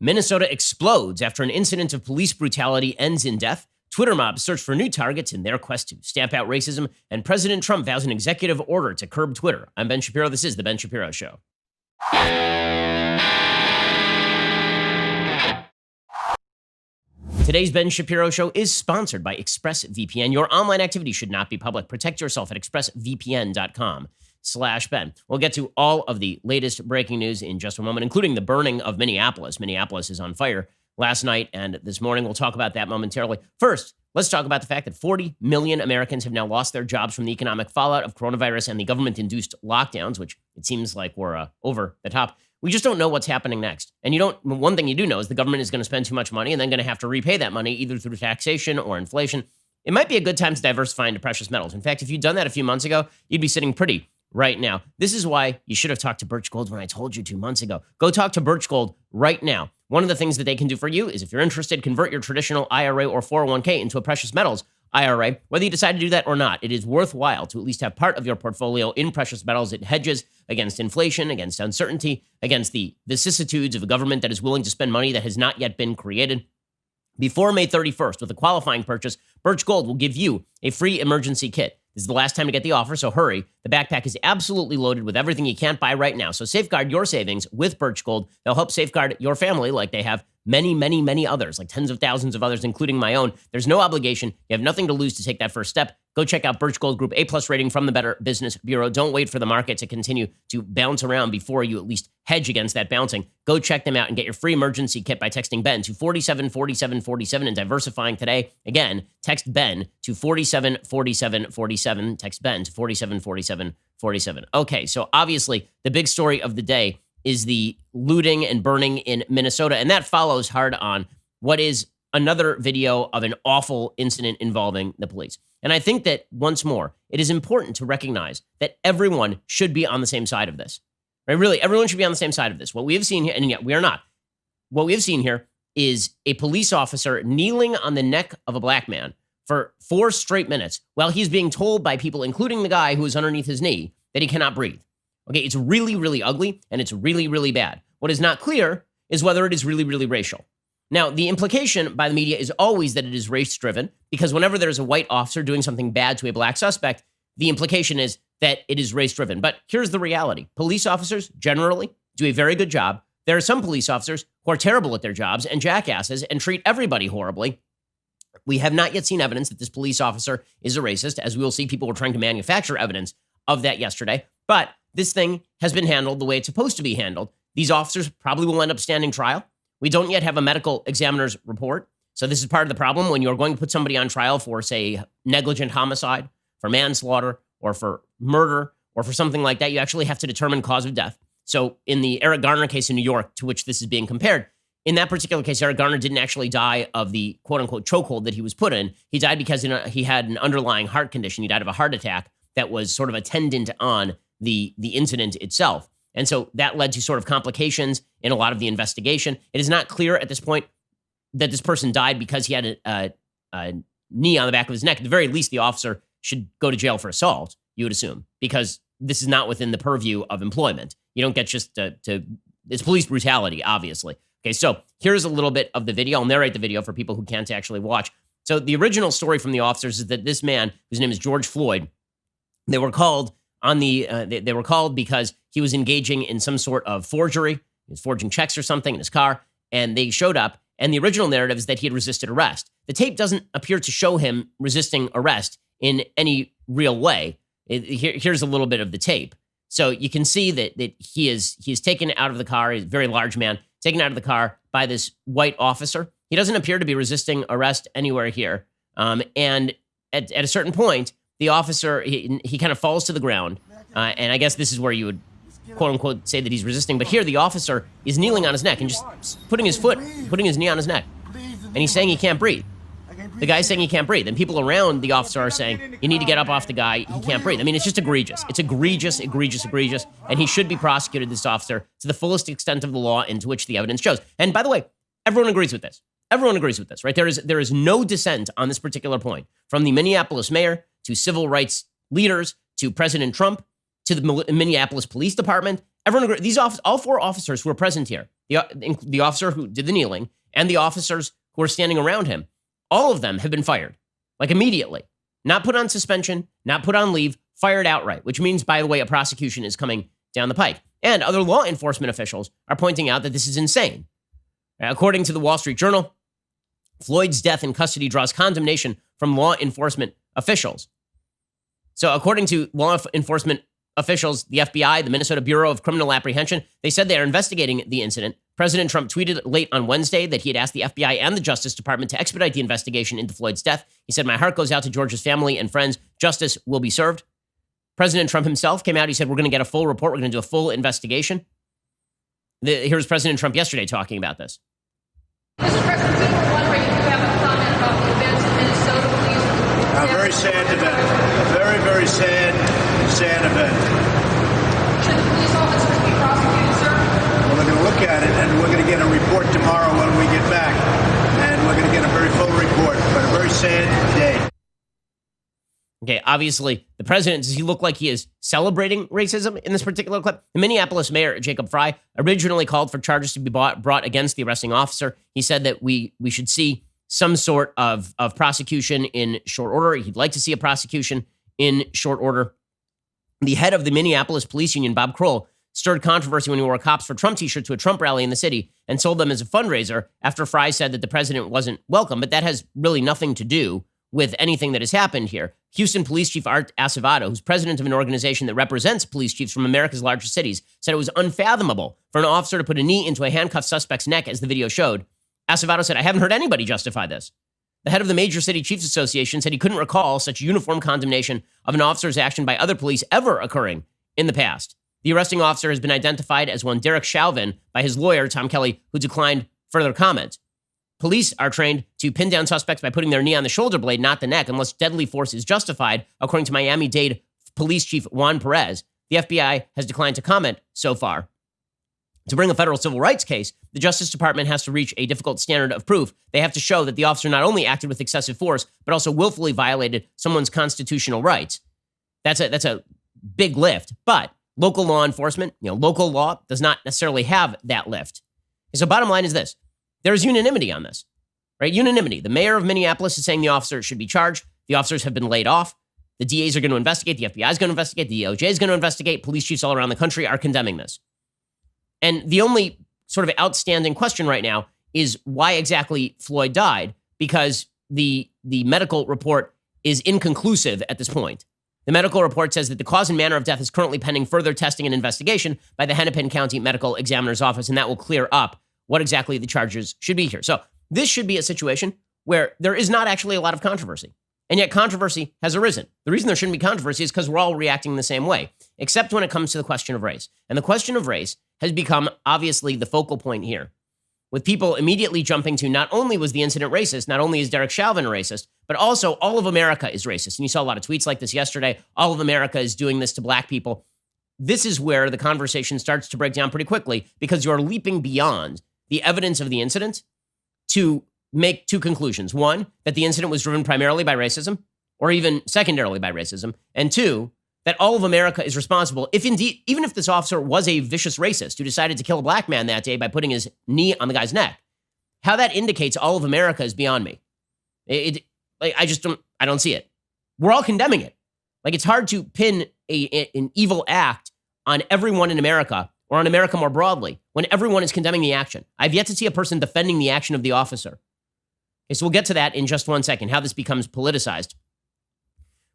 Minnesota explodes after an incident of police brutality ends in death. Twitter mobs search for new targets in their quest to stamp out racism. And President Trump vows an executive order to curb Twitter. I'm Ben Shapiro. This is The Ben Shapiro Show. Today's Ben Shapiro Show is sponsored by ExpressVPN. Your online activity should not be public. Protect yourself at expressvpn.com/Ben. We'll get to all of the latest breaking news in just a moment, including the burning of Minneapolis. Minneapolis is on fire last night and this morning. We'll talk about that momentarily. First, let's talk about the fact that 40 million Americans have now lost their jobs from the economic fallout of coronavirus and the government-induced lockdowns, which it seems like we're over the top. We just don't know what's happening next. And one thing you do know is the government is going to spend too much money and then going to have to repay that money either through taxation or inflation. It might be a good time to diversify into precious metals. In fact, if you'd done that a few months ago, you'd be sitting pretty right now. This is why you should have talked to Birch Gold when I told you 2 months ago. Go talk to Birch Gold right now. One of the things that they can do for you is if you're interested, convert your traditional IRA or 401k into a precious metals IRA. Whether you decide to do that or not, it is worthwhile to at least have part of your portfolio in precious metals. It hedges against inflation, against uncertainty, against the vicissitudes of a government that is willing to spend money that has not yet been created. Before May 31st, with a qualifying purchase, Birch Gold will give you a free emergency kit. This is the last time to get the offer, so hurry. The backpack is absolutely loaded with everything you can't buy right now. So safeguard your savings with Birch Gold. They'll help safeguard your family like they have many, many, many others, like tens of thousands of others, including my own. There's no obligation. You have nothing to lose to take that first step. Go check out Birch Gold Group, A+ rating from the Better Business Bureau. Don't wait for the market to continue to bounce around before you at least hedge against that bouncing. Go check them out and get your free emergency kit by texting Ben to 474747 and diversifying today. Again, text Ben to 474747. Text Ben to 474747. Okay, so obviously the big story of the day is the looting and burning in Minnesota, and that follows hard on what is another video of an awful incident involving the police. And I think that, once more, it is important to recognize that everyone should be on the same side of this. Right? Really, everyone should be on the same side of this. What we have seen here, and yet we are not, what we have seen here is a police officer kneeling on the neck of a black man for 4 straight minutes while he's being told by people, including the guy who is underneath his knee, that he cannot breathe. Okay, it's really, really ugly, and it's really, really bad. What is not clear is whether it is really, really racial. Now, the implication by the media is always that it is race-driven, because whenever there's a white officer doing something bad to a black suspect, the implication is that it is race-driven. But here's the reality. Police officers generally do a very good job. There are some police officers who are terrible at their jobs and jackasses and treat everybody horribly. We have not yet seen evidence that this police officer is a racist. As we will see, people were trying to manufacture evidence of that yesterday. But this thing has been handled the way it's supposed to be handled. These officers probably will end up standing trial. We don't yet have a medical examiner's report. So this is part of the problem when you're going to put somebody on trial for, say, negligent homicide, for manslaughter, or for murder, or for something like that. You actually have to determine cause of death. So in the Eric Garner case in New York, to which this is being compared, in that particular case, Eric Garner didn't actually die of the quote-unquote chokehold that he was put in. He died because he had an underlying heart condition. He died of a heart attack that was sort of attendant on the incident itself. And so that led to sort of complications in a lot of the investigation. It is not clear at this point that this person died because he had a knee on the back of his neck. At the very least, the officer should go to jail for assault, you would assume, because this is not within the purview of employment. You don't get just it's police brutality, obviously. Okay, so here's a little bit of the video. I'll narrate the video for people who can't actually watch. So the original story from the officers is that this man, whose name is George Floyd, they were called because he was engaging in some sort of forgery. He was forging checks or something in his car, and they showed up. And the original narrative is that he had resisted arrest. The tape doesn't appear to show him resisting arrest in any real way. Here's a little bit of the tape. So you can see that he is taken out of the car. He's a very large man, taken out of the car by this white officer. He doesn't appear to be resisting arrest anywhere here. And at a certain point, the officer, he kind of falls to the ground. And I guess this is where you would, quote unquote, say that he's resisting. But here the officer is kneeling on his neck and just putting his knee on his neck. And he's saying he can't breathe. The guy's saying he can't breathe. And people around the officer are saying, you need to get up off the guy. He can't breathe. I mean, it's just egregious. It's egregious. And he should be prosecuted, this officer, to the fullest extent of the law into which the evidence shows. And by the way, everyone agrees with this. Everyone agrees with this, right? There is no dissent on this particular point, from the Minneapolis mayor to civil rights leaders to President Trump to the Minneapolis Police Department. Everyone agrees. All 4 officers who are present here, the officer who did the kneeling, and the officers who are standing around him, all of them have been fired, like immediately. Not put on suspension, not put on leave, fired outright, which means, by the way, a prosecution is coming down the pike. And other law enforcement officials are pointing out that this is insane. According to the Wall Street Journal, Floyd's death in custody draws condemnation from law enforcement officials. So according to law enforcement officials, the FBI, the Minnesota Bureau of Criminal Apprehension, they said they are investigating the incident. President Trump tweeted late on Wednesday that he had asked the FBI and the Justice Department to expedite the investigation into Floyd's death. He said, "My heart goes out to George's family and friends. Justice will be served." President Trump himself came out. He said, "We're going to get a full report. We're going to do a full investigation." Here's President Trump yesterday talking about this. Mr. President, we were wondering if you have a comment about the events in Minnesota, please. A very sad event. A very, very sad event. Should the police officers be prosecuted, sir? Well, we're going to look at it, and we're going to get a report tomorrow when we get back. And we're going to get a very full report, but a very sad day. Okay, obviously, the president, does he look like he is celebrating racism in this particular clip? The Minneapolis mayor, Jacob Frey, originally called for charges to be brought against the arresting officer. He said that we should see some sort of prosecution in short order. He'd like to see a prosecution in short order. The head of the Minneapolis Police Union, Bob Kroll, stirred controversy when he wore a Cops for Trump t-shirt to a Trump rally in the city and sold them as a fundraiser after Frey said that the president wasn't welcome. But that has really nothing to do with anything that has happened here. Houston Police Chief Art Acevedo, who's president of an organization that represents police chiefs from America's largest cities, said it was unfathomable for an officer to put a knee into a handcuffed suspect's neck, as the video showed. Acevedo said, "I haven't heard anybody justify this." The head of the Major City Chiefs Association said he couldn't recall such uniform condemnation of an officer's action by other police ever occurring in the past. The arresting officer has been identified as one Derek Chauvin by his lawyer, Tom Kelly, who declined further comment. Police are trained to pin down suspects by putting their knee on the shoulder blade, not the neck, unless deadly force is justified, according to Miami-Dade Police Chief Juan Perez. The FBI has declined to comment so far. To bring a federal civil rights case, the Justice Department has to reach a difficult standard of proof. They have to show that the officer not only acted with excessive force, but also willfully violated someone's constitutional rights. That's a big lift. But local law enforcement, local law does not necessarily have that lift. So bottom line is this. There's unanimity on this, right? Unanimity. The mayor of Minneapolis is saying the officer should be charged. The officers have been laid off. The DAs are going to investigate. The FBI is going to investigate. The DOJ is going to investigate. Police chiefs all around the country are condemning this. And the only sort of outstanding question right now is why exactly Floyd died, because the medical report is inconclusive at this point. The medical report says that the cause and manner of death is currently pending further testing and investigation by the Hennepin County Medical Examiner's Office, and that will clear up what exactly the charges should be here. So this should be a situation where there is not actually a lot of controversy, and yet controversy has arisen. The reason there shouldn't be controversy is because we're all reacting the same way, except when it comes to the question of race. And the question of race has become obviously the focal point here, with people immediately jumping to not only was the incident racist, not only is Derek Chauvin racist, but also all of America is racist. And you saw a lot of tweets like this yesterday. All of America is doing this to black people. This is where the conversation starts to break down pretty quickly, because you're leaping beyond the evidence of the incident to make two conclusions. One, that the incident was driven primarily by racism, or even secondarily by racism. And two, that all of America is responsible, if indeed, even if this officer was a vicious racist who decided to kill a black man that day by putting his knee on the guy's neck. How that indicates all of America is beyond me. I don't see it. We're all condemning it. Like, it's hard to pin an evil act on everyone in America, or on America more broadly, when everyone is condemning the action. I've yet to see a person defending the action of the officer. Okay, so we'll get to that in just one second, how this becomes politicized.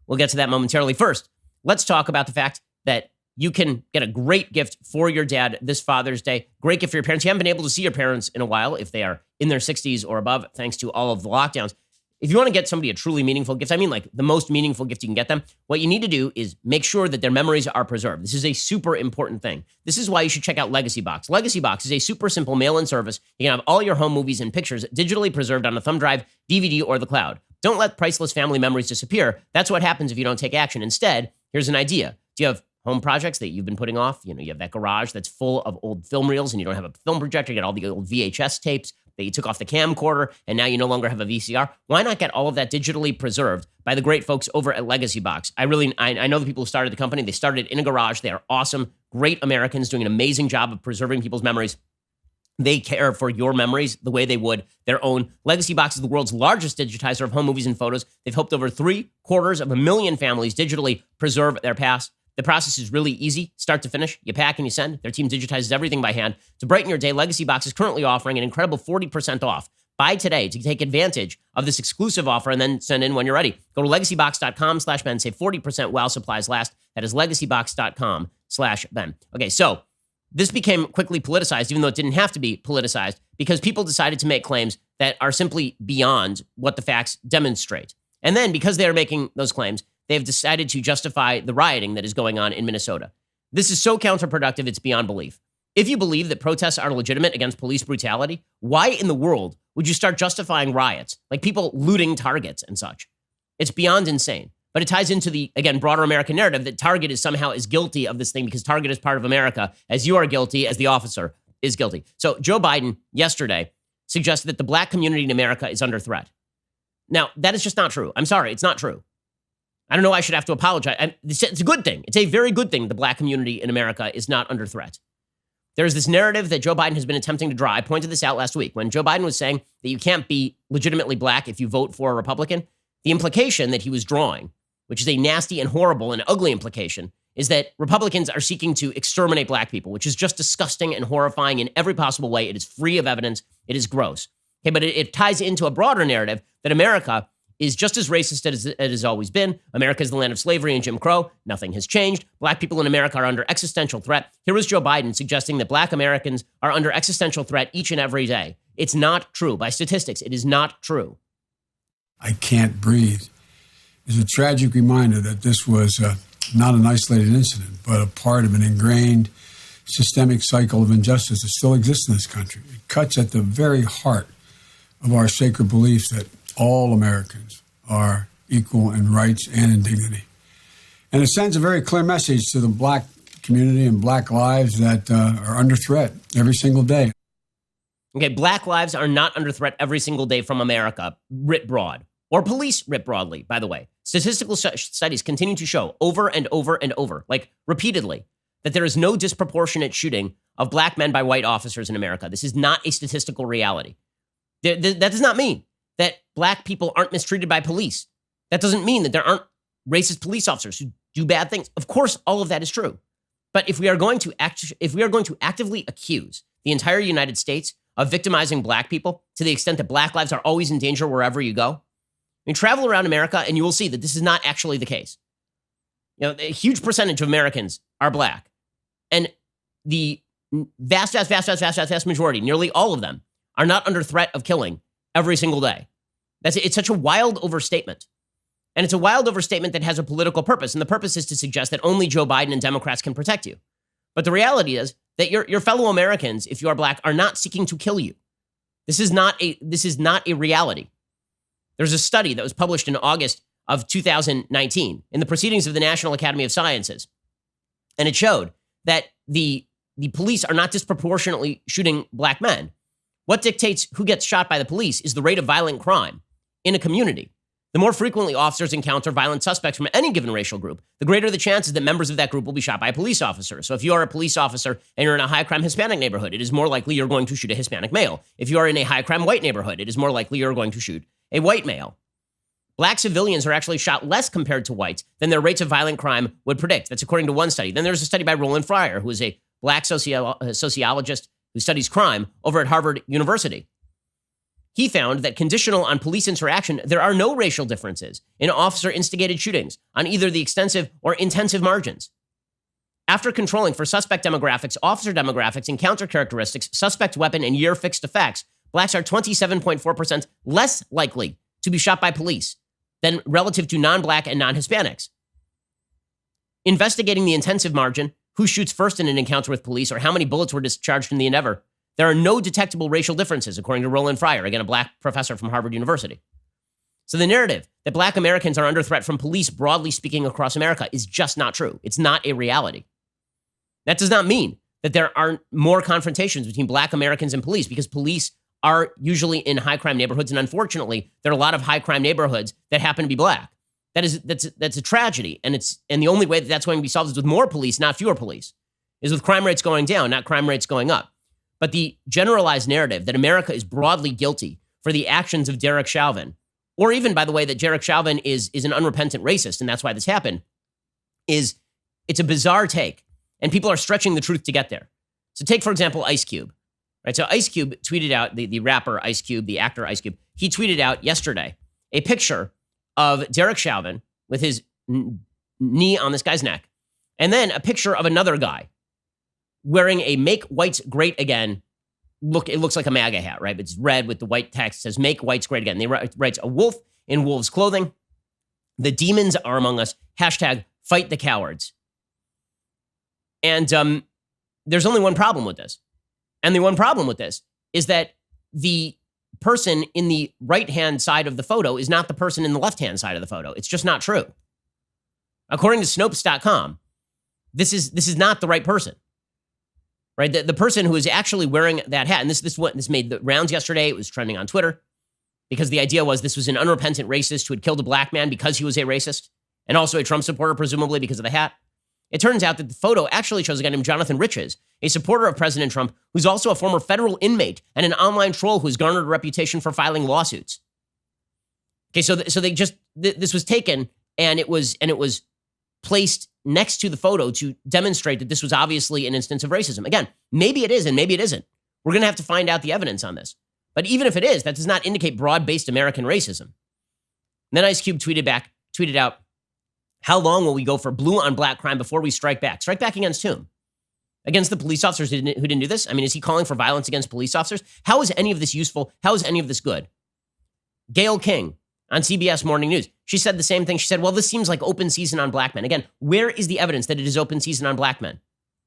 We'll get to that momentarily. First, let's talk about the fact that you can get a great gift for your dad this Father's Day. Great gift for your parents. You haven't been able to see your parents in a while if they are in their 60s or above, thanks to all of the lockdowns. If you want to get somebody a truly meaningful gift, I mean like the most meaningful gift you can get them, what you need to do is make sure that their memories are preserved. This is a super important thing. This is why you should check out Legacy Box. Legacy Box is a super simple mail-in service. You can have all your home movies and pictures digitally preserved on a thumb drive, DVD, or the cloud. Don't let priceless family memories disappear. That's what happens if you don't take action. Instead, here's an idea. Do you have home projects that you've been putting off? You have that garage that's full of old film reels and you don't have a film projector. You got all the old VHS tapes that you took off the camcorder and now you no longer have a VCR. Why not get all of that digitally preserved by the great folks over at Legacy Box? I know the people who started the company. They started in a garage. They are awesome, great Americans doing an amazing job of preserving people's memories. They care for your memories the way they would their own. Legacy Box is the world's largest digitizer of home movies and photos. They've helped over 750,000 families digitally preserve their past. The process is really easy, start to finish. You pack and you send. Their team digitizes everything by hand. To brighten your day, Legacy Box is currently offering an incredible 40% off. Buy today to take advantage of this exclusive offer and then send in when you're ready. Go to legacybox.com/Ben. Save 40% while supplies last. That is legacybox.com/Ben. Okay, so this became quickly politicized, even though it didn't have to be politicized, because people decided to make claims that are simply beyond what the facts demonstrate. And then because they are making those claims, they've decided to justify the rioting that is going on in Minnesota. This is so counterproductive, it's beyond belief. If you believe that protests are legitimate against police brutality, why in the world would you start justifying riots, like people looting Targets and such? It's beyond insane. But it ties into the, again, broader American narrative that Target is somehow is guilty of this thing because Target is part of America, as you are guilty, as the officer is guilty. So Joe Biden yesterday suggested that the black community in America is under threat. Now, that is just not true. I'm sorry, it's not true. I don't know why I should have to apologize. It's a good thing. It's a very good thing the black community in America is not under threat. There's this narrative that Joe Biden has been attempting to draw. I pointed this out last week when Joe Biden was saying that you can't be legitimately black if you vote for a Republican. The implication that he was drawing, which is a nasty and horrible and ugly implication, is that Republicans are seeking to exterminate black people, which is just disgusting and horrifying in every possible way. It is free of evidence. It is gross. Okay, but it ties into a broader narrative that America is just as racist as it has always been. America is the land of slavery and Jim Crow. Nothing has changed. Black people in America are under existential threat. Here is Joe Biden suggesting that black Americans are under existential threat each and every day. It's not true. By statistics, it is not true. I can't breathe is a tragic reminder that this was not an isolated incident, but a part of an ingrained systemic cycle of injustice that still exists in this country. It cuts at the very heart of our sacred beliefs that all Americans are equal in rights and in dignity. And it sends a very clear message to the black community and black lives that are under threat every single day. Okay, black lives are not under threat every single day from America, writ broad, or police writ broadly, by the way. Statistical studies continue to show over and over and over, like repeatedly, that there is no disproportionate shooting of black men by white officers in America. This is not a statistical reality. That does not mean that black people aren't mistreated by police. That doesn't mean that there aren't racist police officers who do bad things. Of course, all of that is true. But if we are going to actively accuse the entire United States of victimizing black people to the extent that black lives are always in danger wherever you go, I mean, travel around America and you will see that this is not actually the case. You know, a huge percentage of Americans are black, and the vast majority, nearly all of them, are not under threat of killing every single day. It's such a wild overstatement. And it's a wild overstatement that has a political purpose. And the purpose is to suggest that only Joe Biden and Democrats can protect you. But the reality is that your fellow Americans, if you are black, are not seeking to kill you. This is not a reality. There's a study that was published in August of 2019 in the Proceedings of the National Academy of Sciences. And it showed that the police are not disproportionately shooting black men. What dictates who gets shot by the police is the rate of violent crime in a community. The more frequently officers encounter violent suspects from any given racial group, the greater the chances that members of that group will be shot by a police officer. So if you are a police officer and you're in a high-crime Hispanic neighborhood, it is more likely you're going to shoot a Hispanic male. If you are in a high-crime white neighborhood, it is more likely you're going to shoot a white male. Black civilians are actually shot less compared to whites than their rates of violent crime would predict. That's according to one study. Then there's a study by Roland Fryer, who is a black sociologist who studies crime over at Harvard University. He found that conditional on police interaction, there are no racial differences in officer-instigated shootings on either the extensive or intensive margins. After controlling for suspect demographics, officer demographics, encounter characteristics, suspect weapon, and year-fixed effects, blacks are 27.4% less likely to be shot by police than relative to non-black and non-Hispanics. Investigating the intensive margin, who shoots first in an encounter with police, or how many bullets were discharged in the endeavor, there are no detectable racial differences, according to Roland Fryer, again, a black professor from Harvard University. So the narrative that black Americans are under threat from police, broadly speaking, across America is just not true. It's not a reality. That does not mean that there aren't more confrontations between black Americans and police, because police are usually in high-crime neighborhoods, and unfortunately, there are a lot of high-crime neighborhoods that happen to be black. That's a tragedy, and the only way that that's going to be solved is with more police, not fewer police, is with crime rates going down, not crime rates going up. But the generalized narrative that America is broadly guilty for the actions of Derek Chauvin, or even, by the way, that Derek Chauvin is an unrepentant racist, and that's why this happened, it's a bizarre take. And people are stretching the truth to get there. So take, for example, Ice Cube. Right? So Ice Cube tweeted out, the rapper Ice Cube, the actor Ice Cube, he tweeted out yesterday a picture of Derek Chauvin with his knee on this guy's neck, and then a picture of another guy wearing a Make Whites Great Again. Look, it looks like a MAGA hat, right? It's red with the white text. It says Make Whites Great Again. They writes a wolf in wolf's clothing. The demons are among us. Hashtag fight the cowards. And there's only one problem with this. And the one problem with this is that the person in the right-hand side of the photo is not the person in the left-hand side of the photo. It's just not true. According to Snopes.com, this is not the right person. Right? The person who is actually wearing that hat, and this made the rounds yesterday. It was trending on Twitter because the idea was this was an unrepentant racist who had killed a black man because he was a racist, and also a Trump supporter, presumably because of the hat. It turns out that the photo actually shows a guy named Jonathan Riches, a supporter of President Trump, who's also a former federal inmate and an online troll who's garnered a reputation for filing lawsuits. Okay, so they just this was taken and it was placed next to the photo to demonstrate that this was obviously an instance of racism. Again, maybe it is and maybe it isn't. We're going to have to find out the evidence on this. But even if it is, that does not indicate broad-based American racism. And then Ice Cube tweeted out, how long will we go for blue on black crime before we strike back? Strike back against whom? Against the police officers who didn't do this? I mean, is he calling for violence against police officers? How is any of this useful? How is any of this good? Gayle King on CBS Morning News, she said the same thing. She said, well, this seems like open season on black men. Again, where is the evidence that it is open season on black men?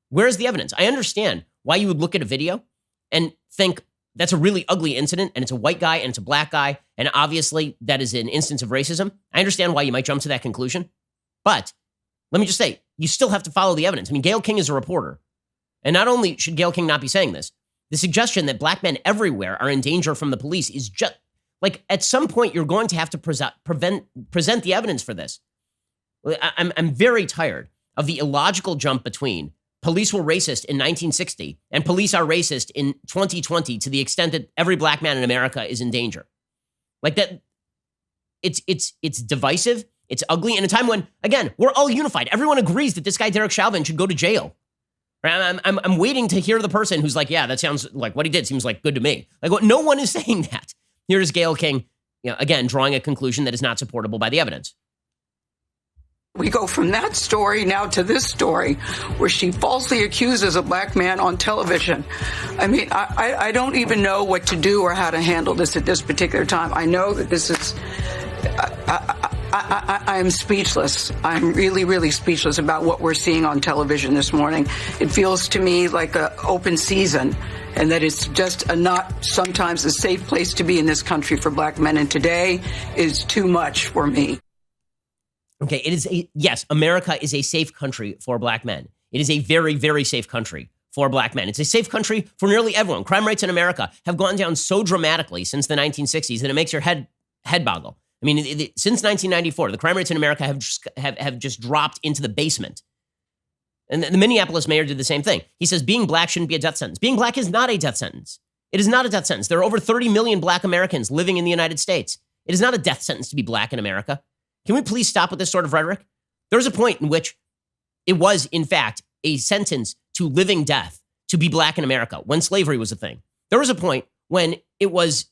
Where is the evidence? I understand why you would look at a video and think that's a really ugly incident and it's a white guy and it's a black guy, and obviously that is an instance of racism. I understand why you might jump to that conclusion. But let me just say, you still have to follow the evidence. I mean, Gayle King is a reporter. And not only should Gayle King not be saying this, the suggestion that black men everywhere are in danger from the police is just like, at some point, you're going to have to present the evidence for this. I'm very tired of the illogical jump between police were racist in 1960 and police are racist in 2020 to the extent that every black man in America is in danger. Like that, it's divisive. It's ugly in a time when, again, we're all unified. Everyone agrees that this guy, Derek Chauvin, should go to jail. Right? I'm waiting to hear the person who's like, yeah, that sounds like what he did seems like good to me. Like, what? No one is saying that. Here's Gayle King, again, drawing a conclusion that is not supportable by the evidence. We go from that story now to this story where she falsely accuses a black man on television. I mean, I don't even know what to do or how to handle this at this particular time. I know that this is... I'm speechless. I'm really, really speechless about what we're seeing on television this morning. It feels to me like an open season, and that it's just not sometimes a safe place to be in this country for black men. And today is too much for me. Okay, yes, America is a safe country for black men. It is a very, very safe country for black men. It's a safe country for nearly everyone. Crime rates in America have gone down so dramatically since the 1960s that it makes your head boggle. I mean, since 1994, the crime rates in America have just dropped into the basement. And the Minneapolis mayor did the same thing. He says being black shouldn't be a death sentence. Being black is not a death sentence. It is not a death sentence. There are over 30 million black Americans living in the United States. It is not a death sentence to be black in America. Can we please stop with this sort of rhetoric? There was a point in which it was, in fact, a sentence to living death to be black in America when slavery was a thing. There was a point when it was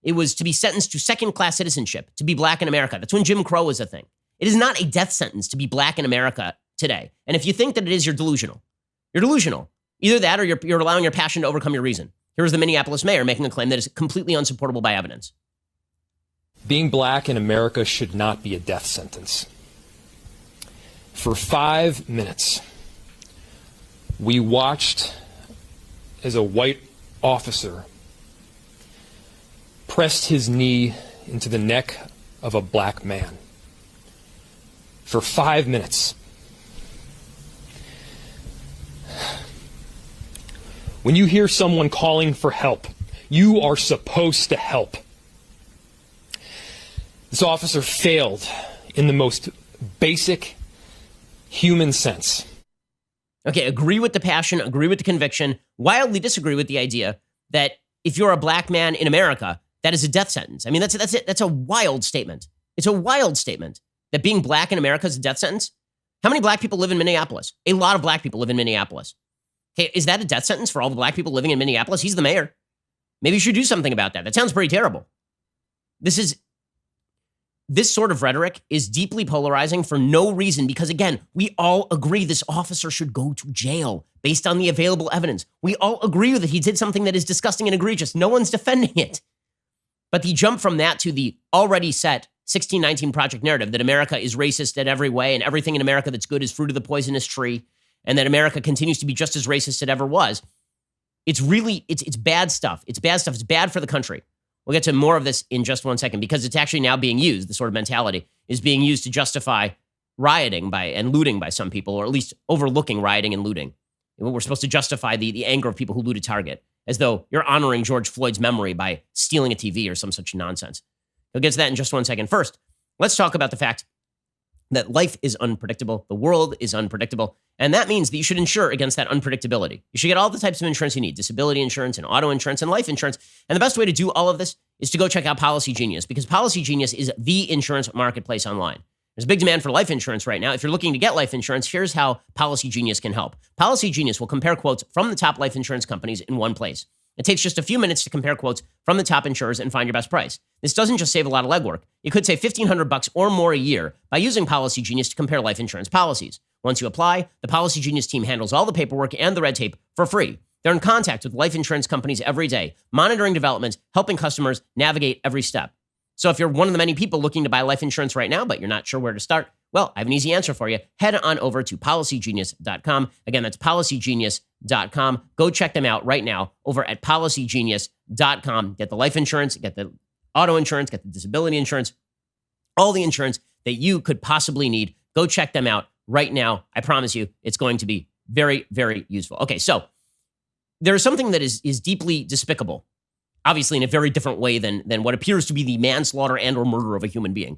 to be sentenced to second-class citizenship to be black in America. That's when Jim Crow was a thing. It is not a death sentence to be black in America today. And if you think that it is, you're delusional. You're delusional. Either that or you're allowing your passion to overcome your reason. Here's the Minneapolis mayor making a claim that is completely unsupportable by evidence. Being black in America should not be a death sentence. For 5 minutes, we watched as a white officer pressed his knee into the neck of a black man. For 5 minutes. When you hear someone calling for help, you are supposed to help. This officer failed in the most basic human sense. Okay, agree with the passion, agree with the conviction, wildly disagree with the idea that if you're a black man in America, that is a death sentence. I mean, that's it. That's a wild statement. It's a wild statement that being black in America is a death sentence. How many black people live in Minneapolis? A lot of black people live in Minneapolis. Okay, is that a death sentence for all the black people living in Minneapolis? He's the mayor. Maybe you should do something about that. That sounds pretty terrible. This sort of rhetoric is deeply polarizing for no reason because, again, we all agree this officer should go to jail based on the available evidence. We all agree that he did something that is disgusting and egregious. No one's defending it. But the jump from that to the already set 1619 Project narrative that America is racist in every way and everything in America that's good is fruit of the poisonous tree and that America continues to be just as racist as it ever was, it's bad stuff. It's bad stuff. It's bad for the country. We'll get to more of this in just one second because it's actually now being used, the sort of mentality is being used to justify rioting and looting by some people, or at least overlooking rioting and looting. We're supposed to justify the anger of people who looted Target as though you're honoring George Floyd's memory by stealing a TV or some such nonsense. We'll get to that in just one second. First, let's talk about the fact that life is unpredictable. The world is unpredictable. And that means that you should insure against that unpredictability. You should get all the types of insurance you need, disability insurance and auto insurance and life insurance. And the best way to do all of this is to go check out Policy Genius because Policy Genius is the insurance marketplace online. There's a big demand for life insurance right now. If you're looking to get life insurance, here's how Policy Genius can help. Policy Genius will compare quotes from the top life insurance companies in one place. It takes just a few minutes to compare quotes from the top insurers and find your best price. This doesn't just save a lot of legwork. You could save $1,500 or more a year by using Policy Genius to compare life insurance policies. Once you apply, the Policy Genius team handles all the paperwork and the red tape for free. They're in contact with life insurance companies every day, monitoring developments, helping customers navigate every step. So if you're one of the many people looking to buy life insurance right now, but you're not sure where to start, well, I have an easy answer for you. Head on over to policygenius.com. Again, that's policygenius.com. Go check them out right now over at policygenius.com. Get the life insurance, get the auto insurance, get the disability insurance, all the insurance that you could possibly need. Go check them out right now. I promise you, it's going to be very, very useful. Okay, so there is something that is deeply despicable, obviously in a very different way than what appears to be the manslaughter and or murder of a human being,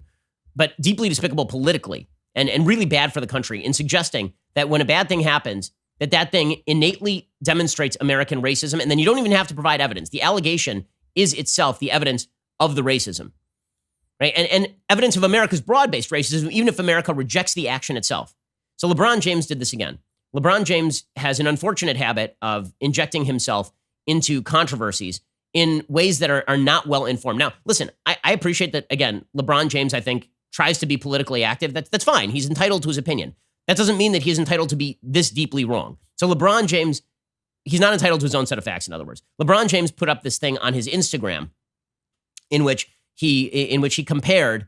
but deeply despicable politically and really bad for the country in suggesting that when a bad thing happens, that thing innately demonstrates American racism, and then you don't even have to provide evidence. The allegation is itself the evidence of the racism, right? And evidence of America's broad-based racism, even if America rejects the action itself. So LeBron James did this again. LeBron James has an unfortunate habit of injecting himself into controversies in ways that are not well informed. Now, listen, I appreciate that, again, LeBron James, I think, tries to be politically active. That's fine. He's entitled to his opinion. That doesn't mean that he's entitled to be this deeply wrong. So LeBron James, he's not entitled to his own set of facts, in other words. LeBron James put up this thing on his Instagram in which he compared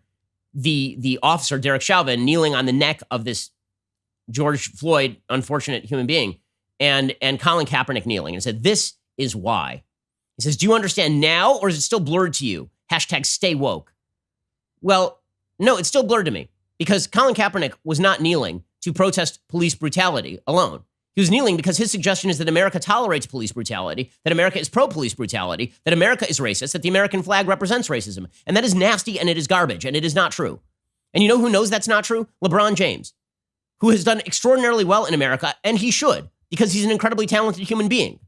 the officer, Derek Chauvin, kneeling on the neck of this George Floyd, unfortunate human being, and Colin Kaepernick kneeling, and said, this is why. He says, do you understand now, or is it still blurred to you? Hashtag stay woke. Well, no, it's still blurred to me because Colin Kaepernick was not kneeling to protest police brutality alone. He was kneeling because his suggestion is that America tolerates police brutality, that America is pro-police brutality, that America is racist, that the American flag represents racism. And that is nasty and it is garbage and it is not true. And you know who knows that's not true? LeBron James, who has done extraordinarily well in America, and he should, because he's an incredibly talented human being.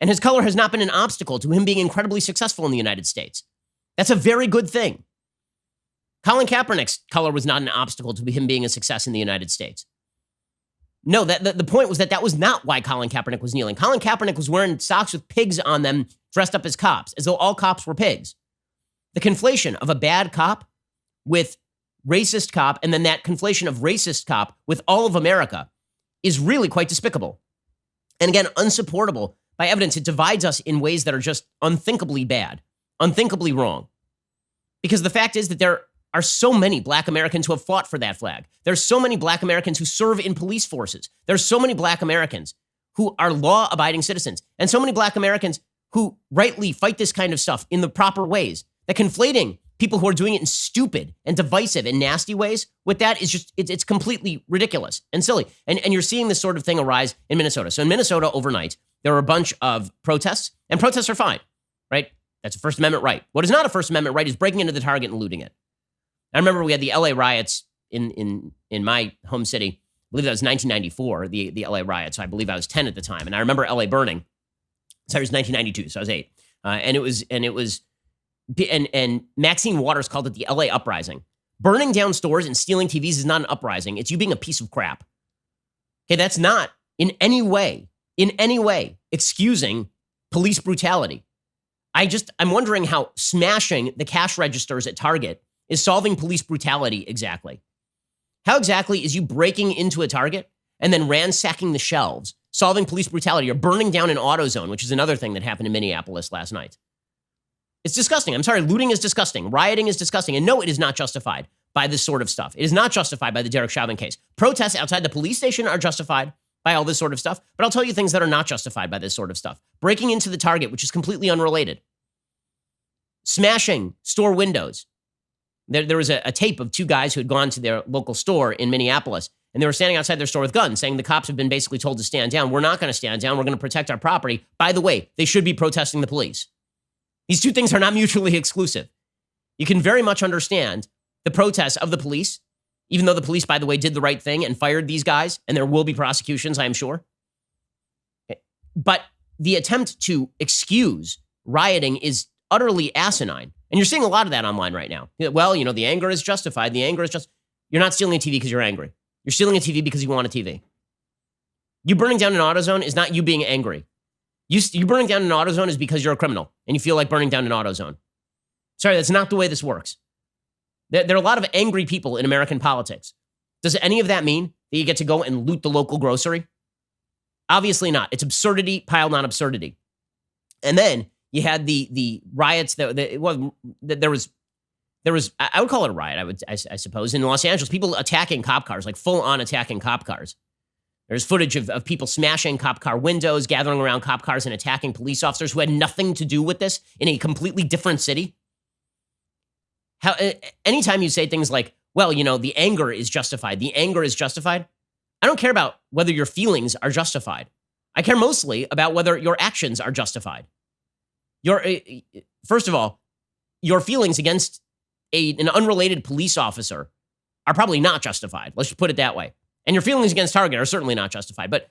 And his color has not been an obstacle to him being incredibly successful in the United States. That's a very good thing. Colin Kaepernick's color was not an obstacle to him being a success in the United States. No, the point was that was not why Colin Kaepernick was kneeling. Colin Kaepernick was wearing socks with pigs on them, dressed up as cops, as though all cops were pigs. The conflation of a bad cop with racist cop, and then that conflation of racist cop with all of America is really quite despicable. And again, unsupportable by evidence. It divides us in ways that are just unthinkably bad, unthinkably wrong. Because the fact is that there are so many Black Americans who have fought for that flag. There's so many Black Americans who serve in police forces. There's so many Black Americans who are law-abiding citizens, and so many Black Americans who rightly fight this kind of stuff in the proper ways. That conflating people who are doing it in stupid and divisive and nasty ways with that is just, it's completely ridiculous and silly. And you're seeing this sort of thing arise in Minnesota. So in Minnesota overnight, there were a bunch of protests, and protests are fine, right? That's a First Amendment right. What is not a First Amendment right is breaking into the Target and looting it. I remember we had the LA riots in my home city believe that was 1994, the LA riots. So I believe I was 10 at the time. And I remember LA burning. So it was 1992. So I was 8. And Maxine Waters called it the LA uprising. Burning down stores and stealing TVs is not an uprising. It's you being a piece of crap. Okay, that's not in any way excusing police brutality. I'm wondering how smashing the cash registers at Target is solving police brutality exactly. How exactly is you breaking into a Target and then ransacking the shelves, solving police brutality, or burning down an AutoZone, which is another thing that happened in Minneapolis last night? It's disgusting. I'm sorry, looting is disgusting. Rioting is disgusting. And no, it is not justified by this sort of stuff. It is not justified by the Derek Chauvin case. Protests outside the police station are justified by all this sort of stuff. But I'll tell you things that are not justified by this sort of stuff. Breaking into the Target, which is completely unrelated. Smashing store windows. There was a tape of 2 guys who had gone to their local store in Minneapolis, and they were standing outside their store with guns, saying the cops have been basically told to stand down. We're not going to stand down. We're going to protect our property. By the way, they should be protesting the police. These 2 things are not mutually exclusive. You can very much understand the protests of the police, even though the police, by the way, did the right thing and fired these guys, and there will be prosecutions, I am sure. Okay. But the attempt to excuse rioting is utterly asinine. And you're seeing a lot of that online right now. Well, the anger is justified. The anger is just, you're not stealing a TV because you're angry. You're stealing a TV because you want a TV. You burning down an AutoZone is not you being angry. You burning down an AutoZone is because you're a criminal and you feel like burning down an AutoZone. Sorry, that's not the way this works. There are a lot of angry people in American politics. Does any of that mean that you get to go and loot the local grocery? Obviously not. It's absurdity piled on absurdity. And then you had the riots there was I would call it a riot. I suppose in Los Angeles, people attacking cop cars, like full on attacking cop cars. There's footage of people smashing cop car windows, gathering around cop cars and attacking police officers who had nothing to do with this in a completely different city. Anytime you say things like, well, the anger is justified. The anger is justified. I don't care about whether your feelings are justified. I care mostly about whether your actions are justified. First of all, your feelings against an unrelated police officer are probably not justified. Let's just put it that way. And your feelings against Target are certainly not justified. But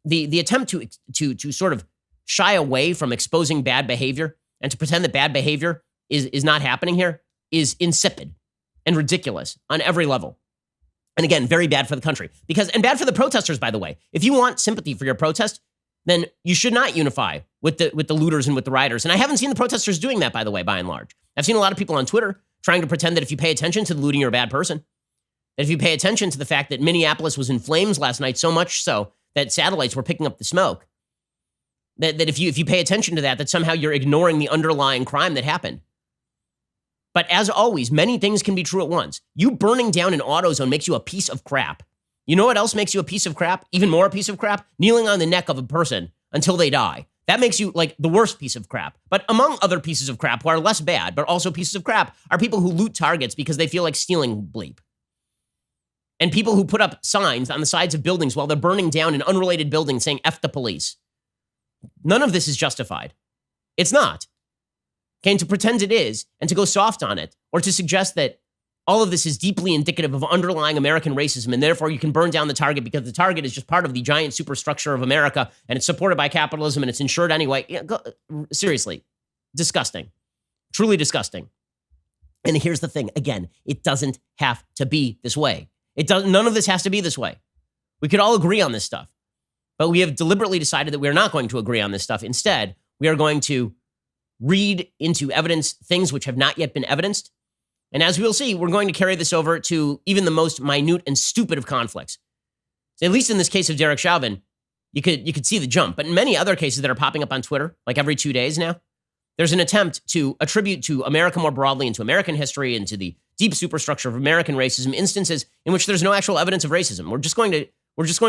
the attempt to sort of shy away from exposing bad behavior and to pretend that bad behavior is not happening here is insipid and ridiculous on every level. And again, very bad for the country. And bad for the protesters, by the way. If you want sympathy for your protest, then you should not unify with the looters and with the rioters. And I haven't seen the protesters doing that, by the way, by and large. I've seen a lot of people on Twitter trying to pretend that if you pay attention to the looting, you're a bad person. That if you pay attention to the fact that Minneapolis was in flames last night, so much so that satellites were picking up the smoke, that if you pay attention to that somehow you're ignoring the underlying crime that happened. But as always, many things can be true at once. You burning down an AutoZone makes you a piece of crap. You know what else makes you a piece of crap? Even more a piece of crap? Kneeling on the neck of a person until they die. That makes you like the worst piece of crap. But among other pieces of crap who are less bad, but also pieces of crap, are people who loot Targets because they feel like stealing bleep. And people who put up signs on the sides of buildings while they're burning down an unrelated building saying F the police. None of this is justified. It's not. Okay, and to pretend it is, and to go soft on it, or to suggest that all of this is deeply indicative of underlying American racism, and therefore you can burn down the Target because the Target is just part of the giant superstructure of America, and it's supported by capitalism, and it's insured anyway. Seriously, disgusting. Truly disgusting. And here's the thing, again, it doesn't have to be this way. None of this has to be this way. We could all agree on this stuff, but we have deliberately decided that we are not going to agree on this stuff. Instead, we are going to read into evidence things which have not yet been evidenced. And as we'll see, we're going to carry this over to even the most minute and stupid of conflicts. So at least in this case of Derek Chauvin, you could see the jump. But in many other cases that are popping up on Twitter, like every 2 days now, there's an attempt to attribute to America more broadly and to American history and to the deep superstructure of American racism instances in which there's no actual evidence of racism. We're just going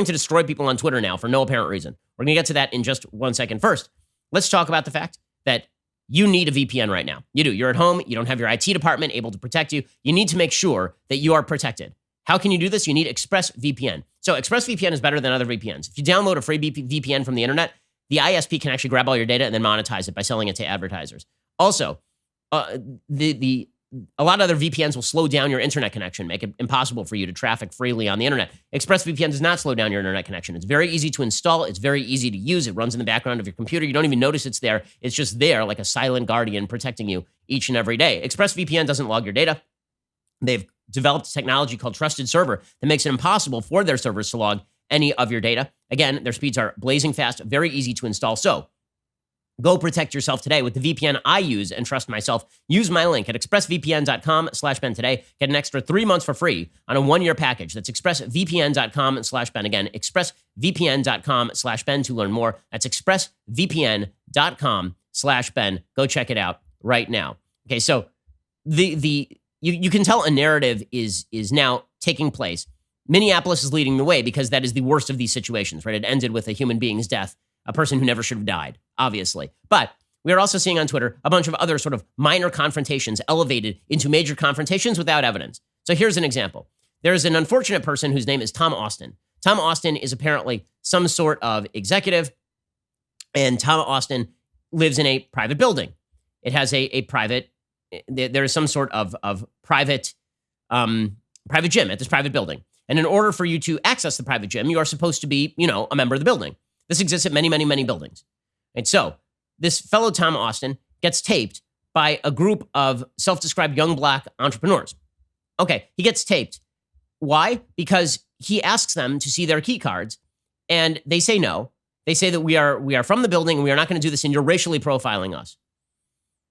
to destroy people on Twitter now for no apparent reason. We're going to get to that in just 1 second. First, let's talk about the fact that you need a VPN right now. You do. You're at home. You don't have your IT department able to protect you. You need to make sure that you are protected. How can you do this? You need ExpressVPN. So ExpressVPN is better than other VPNs. If you download a free VPN from the internet, the ISP can actually grab all your data and then monetize it by selling it to advertisers. Also, the a lot of other VPNs will slow down your internet connection, make it impossible for you to traffic freely on the internet. ExpressVPN does not slow down your internet connection. It's very easy to install. It's very easy to use. It runs in the background of your computer. You don't even notice it's there. It's just there like a silent guardian protecting you each and every day. ExpressVPN doesn't log your data. They've developed technology called Trusted Server that makes it impossible for their servers to log any of your data. Again, their speeds are blazing fast, very easy to install. So go protect yourself today with the VPN I use and trust myself. Use my link at expressvpn.com/Ben today. Get an extra 3 months for free on a 1-year package. That's expressvpn.com/Ben. Again, expressvpn.com/Ben to learn more. That's expressvpn.com/Ben. Go check it out right now. Okay, so you can tell a narrative is now taking place. Minneapolis is leading the way because that is the worst of these situations, right? It ended with a human being's death, a person who never should have died, obviously. But we are also seeing on Twitter a bunch of other sort of minor confrontations elevated into major confrontations without evidence. So here's an example. There's an unfortunate person whose name is Tom Austin. Tom Austin is apparently some sort of executive, and Tom Austin lives in a private building. It has a private, there is some sort of private gym at this private building. And in order for you to access the private gym, you are supposed to be, a member of the building. This exists at many, many, many buildings. And so this fellow Tom Austin gets taped by a group of self-described young black entrepreneurs. Okay, he gets taped. Why? Because he asks them to see their key cards, and they say no. They say that we are from the building, and we are not going to do this, and you're racially profiling us.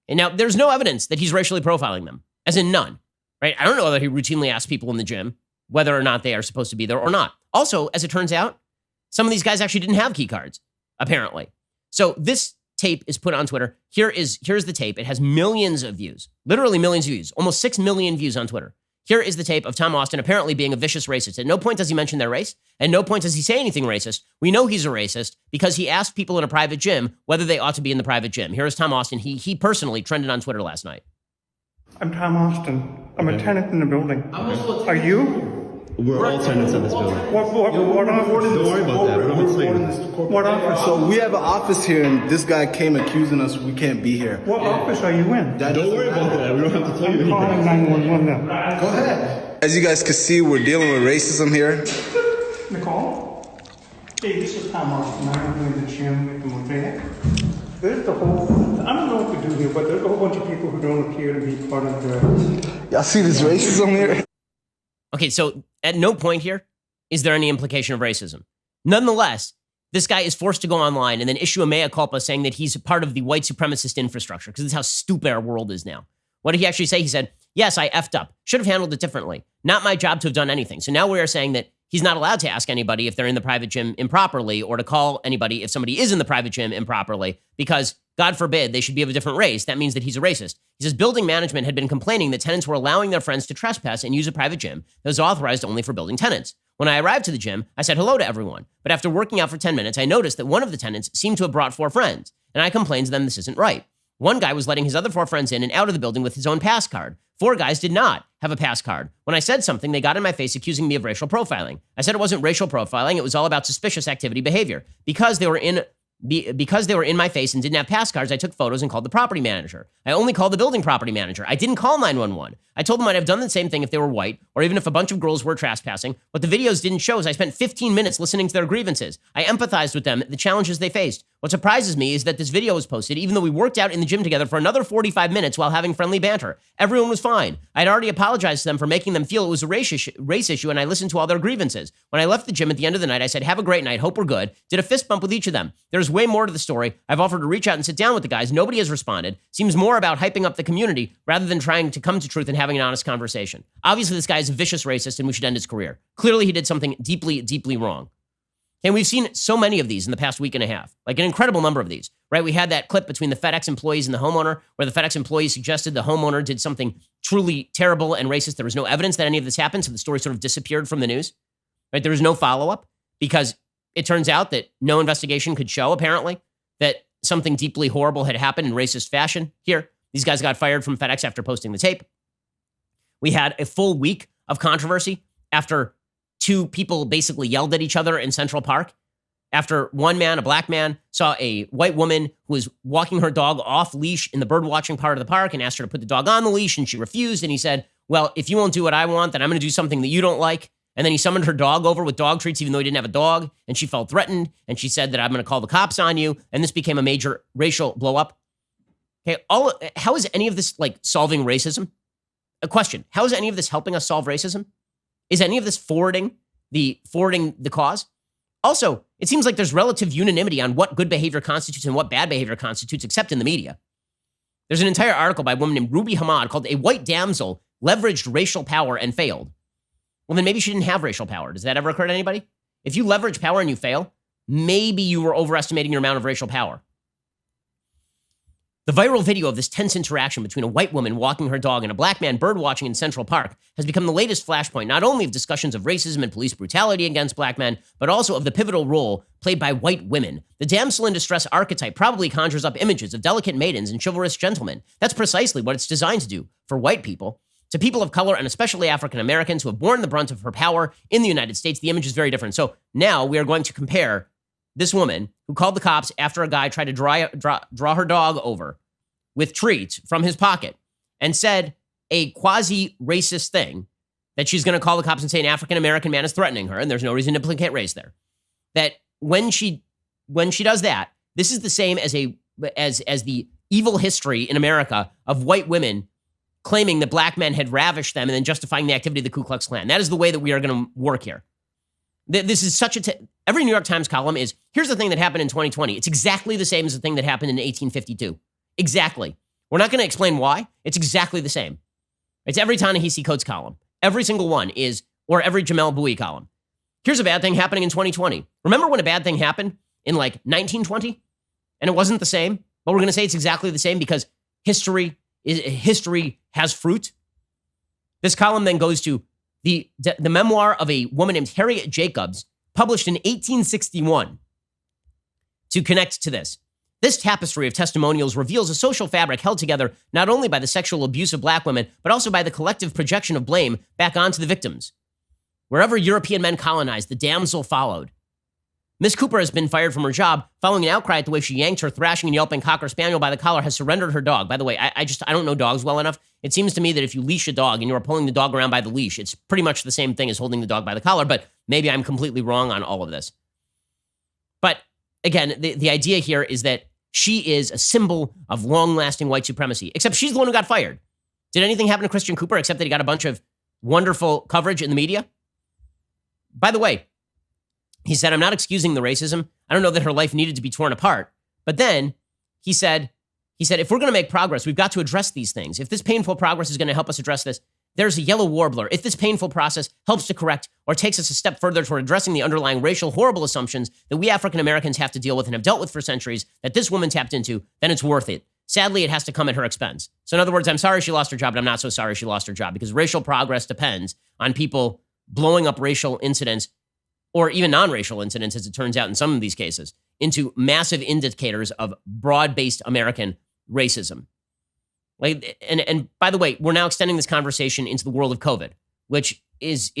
And now there's no evidence that he's racially profiling them, as in none, right? I don't know whether he routinely asks people in the gym whether or not they are supposed to be there or not. Also, as it turns out, some of these guys actually didn't have key cards, apparently. So this tape is put on Twitter. Here's the tape. It has millions of views, literally millions of views, almost 6 million views on Twitter. Here is the tape of Tom Austin apparently being a vicious racist. At no point does he mention their race. At no point does he say anything racist. We know he's a racist because he asked people in a private gym whether they ought to be in the private gym. Here is Tom Austin. He personally trended on Twitter last night. I'm Tom Austin. I'm a tenant in the building. Are you? We're all tenants in this building. What office? Don't worry about that. I don't want to What office? So we have an office here, and this guy came accusing us we can't be here. What office are you in? Don't worry about that. We don't have to tell you anything. Calling 911 now. Go ahead. As you guys can see, we're dealing with racism here. Nicole? Hey, this is Tom Austin. I'm in the gym at the Mosaic. There's the whole, I don't know what to do here, but there's a whole bunch of people who don't appear to be part of the... Y'all see this racism here? Okay, so at no point here is there any implication of racism. Nonetheless, this guy is forced to go online and then issue a mea culpa saying that he's a part of the white supremacist infrastructure because this is how stupid our world is now. What did he actually say? He said, yes, I effed up. Should have handled it differently. Not my job to have done anything. So now we are saying that he's not allowed to ask anybody if they're in the private gym improperly or to call anybody if somebody is in the private gym improperly because, God forbid, they should be of a different race. That means that he's a racist. He says building management had been complaining that tenants were allowing their friends to trespass and use a private gym that was authorized only for building tenants. When I arrived to the gym, I said hello to everyone. But after working out for 10 minutes, I noticed that one of the tenants seemed to have brought 4 friends. And I complained to them this isn't right. One guy was letting his other 4 friends in and out of the building with his own pass card. 4 guys did not have a pass card. When I said something, they got in my face accusing me of racial profiling. I said it wasn't racial profiling. It was all about suspicious activity behavior. Because they were in my face and didn't have pass cards, I took photos and called the property manager. I only called the building property manager. I didn't call 911. I told them I'd have done the same thing if they were white, or even if a bunch of girls were trespassing. What the videos didn't show is I spent 15 minutes listening to their grievances. I empathized with them, the challenges they faced. What surprises me is that this video was posted even though we worked out in the gym together for another 45 minutes while having friendly banter. Everyone was fine. I'd already apologized to them for making them feel it was a race issue, and I listened to all their grievances. When I left the gym at the end of the night, I said, have a great night, hope we're good. Did a fist bump with each of them. There's way more to the story. I've offered to reach out and sit down with the guys. Nobody has responded. Seems more about hyping up the community rather than trying to come to truth and having an honest conversation. Obviously, this guy is a vicious racist and we should end his career. Clearly, he did something deeply, deeply wrong. And we've seen so many of these in the past week and a half, like an incredible number of these, right? We had that clip between the FedEx employees and the homeowner where the FedEx employees suggested the homeowner did something truly terrible and racist. There was no evidence that any of this happened, so the story sort of disappeared from the news, right? There was no follow-up because it turns out that no investigation could show, apparently, that something deeply horrible had happened in racist fashion here. These guys got fired from FedEx after posting the tape. We had a full week of controversy after 2 people basically yelled at each other in Central Park. after one man, a black man, saw a white woman who was walking her dog off leash in the bird watching part of the park and asked her to put the dog on the leash, and she refused. And he said, well, if you won't do what I want, then I'm going to do something that you don't like. And then he summoned her dog over with dog treats, even though he didn't have a dog. And she felt threatened. And she said that I'm going to call the cops on you. And this became a major racial blow up. Okay, how is any of this like solving racism? A question. How is any of this helping us solve racism? Is any of this forwarding the cause? Also, it seems like there's relative unanimity on what good behavior constitutes and what bad behavior constitutes, except in the media. There's an entire article by a woman named Ruby Hamad called "A White Damsel Leveraged Racial Power and Failed." Well, then maybe she didn't have racial power. Does that ever occur to anybody? If you leverage power and you fail, maybe you were overestimating your amount of racial power. The viral video of this tense interaction between a white woman walking her dog and a black man bird watching in Central Park has become the latest flashpoint, not only of discussions of racism and police brutality against black men, but also of the pivotal role played by white women. The damsel in distress archetype probably conjures up images of delicate maidens and chivalrous gentlemen. That's precisely what it's designed to do for white people. To people of color, and especially African Americans who have borne the brunt of her power in the United States, the image is very different. So now we are going to compare this woman who called the cops after a guy tried to draw her dog over with treats from his pocket and said a quasi-racist thing that she's going to call the cops and say an African-American man is threatening her, and there's no reason to implicate race there. That when she does that, this is the same as the evil history in America of white women claiming that black men had ravished them and then justifying the activity of the Ku Klux Klan. That is the way that we are going to work here. This is such every New York Times column is, here's the thing that happened in 2020. It's exactly the same as the thing that happened in 1852. Exactly. We're not going to explain why. It's exactly the same. It's every Ta-Nehisi Coates column. Every single one is, or every Jamel Bowie column. Here's a bad thing happening in 2020. Remember when a bad thing happened in like 1920? And it wasn't the same? But we're going to say it's exactly the same because history has fruit. This column then goes to the memoir of a woman named Harriet Jacobs, published in 1861, to connect to this. This tapestry of testimonials reveals a social fabric held together not only by the sexual abuse of black women, but also by the collective projection of blame back onto the victims. Wherever European men colonized, the damsel followed. Miss Cooper has been fired from her job following an outcry at the way she yanked her thrashing and yelping Cocker Spaniel by the collar, has surrendered her dog. By the way, I don't know dogs well enough. It seems to me that if you leash a dog and you are pulling the dog around by the leash, it's pretty much the same thing as holding the dog by the collar, but maybe I'm completely wrong on all of this. But again, the idea here is that she is a symbol of long-lasting white supremacy, except she's the one who got fired. Did anything happen to Christian Cooper except that he got a bunch of wonderful coverage in the media? By the way, he said, I'm not excusing the racism. I don't know that her life needed to be torn apart. But then he said, if we're going to make progress, we've got to address these things. If this painful progress is going to help us address this, there's a yellow warbler. If this painful process helps to correct or takes us a step further toward addressing the underlying racial horrible assumptions that we African Americans have to deal with and have dealt with for centuries that this woman tapped into, then it's worth it. Sadly, it has to come at her expense. So in other words, I'm sorry she lost her job, but I'm not so sorry she lost her job because racial progress depends on people blowing up racial incidents or even non-racial incidents, as it turns out in some of these cases, into massive indicators of broad-based American racism. Like, and by the way, we're now extending this conversation into the world of COVID, which is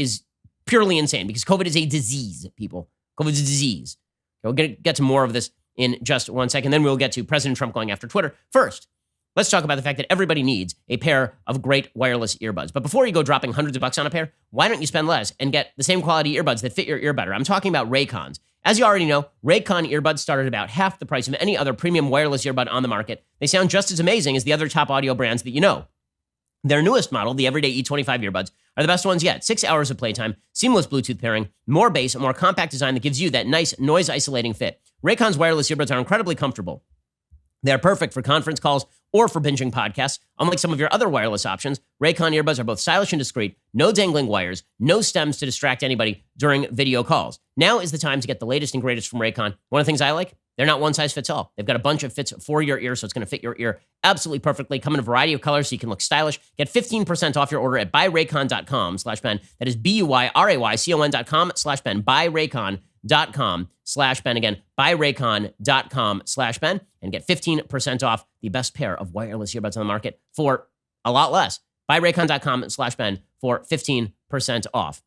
purely insane because COVID is a disease, people. COVID is a disease. We'll get to more of this in just one second. Then we'll get to President Trump going after Twitter. First, let's talk about the fact that everybody needs a pair of great wireless earbuds. But before you go dropping hundreds of bucks on a pair, why don't you spend less and get the same quality earbuds that fit your ear better? I'm talking about Raycons. As you already know, Raycon earbuds start at about half the price of any other premium wireless earbud on the market. They sound just as amazing as the other top audio brands that you know. Their newest model, the Everyday E25 earbuds, are the best ones yet. 6 hours of playtime, seamless Bluetooth pairing, more bass, a more compact design that gives you that nice noise-isolating fit. Raycon's wireless earbuds are incredibly comfortable. They're perfect for conference calls or for binging podcasts. Unlike some of your other wireless options, Raycon earbuds are both stylish and discreet, no dangling wires, no stems to distract anybody during video calls. Now is the time to get the latest and greatest from Raycon. One of the things I like, they're not one size fits all. They've got a bunch of fits for your ear, so it's going to fit your ear absolutely perfectly. Come in a variety of colors so you can look stylish. Get 15% off your order at buyraycon.com/Ben. That is BUYRAYCON.com/Ben. Buyraycon.com/Ben. Again, buyraycon.com/Ben and get 15% off the best pair of wireless earbuds on the market for a lot less. Buyraycon.com/Ben for 15% off.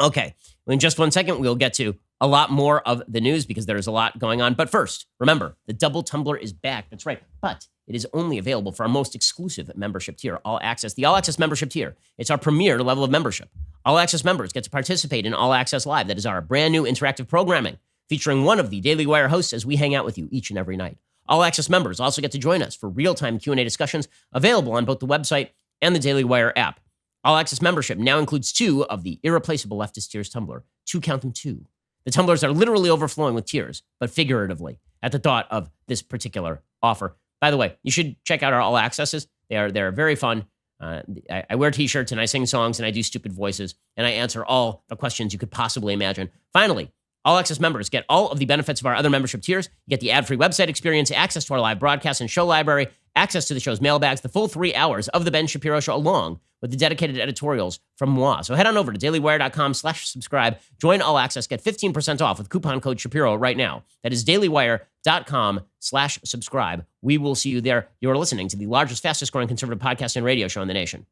Okay, in just one second, we'll get to a lot more of the news because there's a lot going on. But first, remember, the Double Tumbler is back. That's right. But it is only available for our most exclusive membership tier, All Access. The All Access membership tier. It's our premier level of membership. All Access members get to participate in All Access Live. That is our brand new interactive programming featuring one of the Daily Wire hosts as we hang out with you each and every night. All Access members also get to join us for real-time Q&A discussions available on both the website and the Daily Wire app. All Access membership now includes 2 of the irreplaceable leftist tears tumbler. 2, count them, 2. The tumblers are literally overflowing with tears, but figuratively, at the thought of this particular offer. By the way, you should check out our All Accesses. They're very fun. I wear T-shirts and I sing songs and I do stupid voices and I answer all the questions you could possibly imagine. Finally, All Access members get all of the benefits of our other membership tiers. You get the ad-free website experience, access to our live broadcast and show library, access to the show's mailbags, the full 3 hours of The Ben Shapiro Show, along with the dedicated editorials from moi. So head on over to dailywire.com/subscribe. Join All Access. Get 15% off with coupon code Shapiro right now. That is dailywire.com/subscribe. We will see you there. You're listening to the largest, fastest growing conservative podcast and radio show in the nation.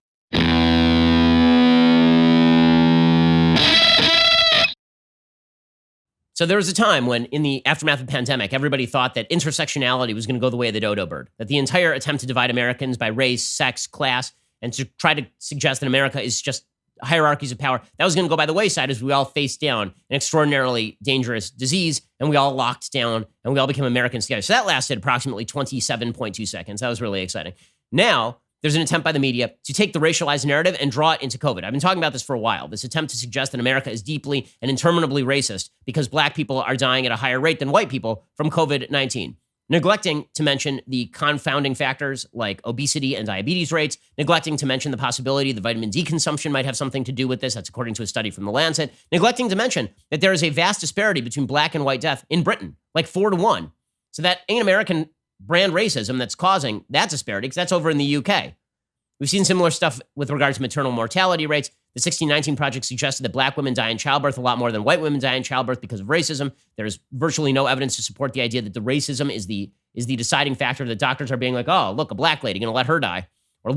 So there was a time when, in the aftermath of the pandemic, everybody thought that intersectionality was going to go the way of the dodo bird, that the entire attempt to divide Americans by race, sex, class, and to try to suggest that America is just hierarchies of power, that was going to go by the wayside as we all faced down an extraordinarily dangerous disease, and we all locked down, and we all became Americans together. So that lasted approximately 27.2 seconds. That was really exciting. Now, there's an attempt by the media to take the racialized narrative and draw it into COVID. I've been talking about this for a while, this attempt to suggest that America is deeply and interminably racist because black people are dying at a higher rate than white people from COVID-19. Neglecting to mention the confounding factors like obesity and diabetes rates, neglecting to mention the possibility that vitamin D consumption might have something to do with this. That's according to a study from The Lancet. Neglecting to mention that there is a vast disparity between black and white death in Britain, like 4-to-1. So that ain't American brand racism that's causing that disparity, because that's over in the UK. We've seen similar stuff with regard to maternal mortality rates. The 1619 Project suggested that black women die in childbirth a lot more than white women die in childbirth because of racism. There's virtually no evidence to support the idea that the racism is the deciding factor. That doctors are being like, oh, look, a black lady, gonna let her die, or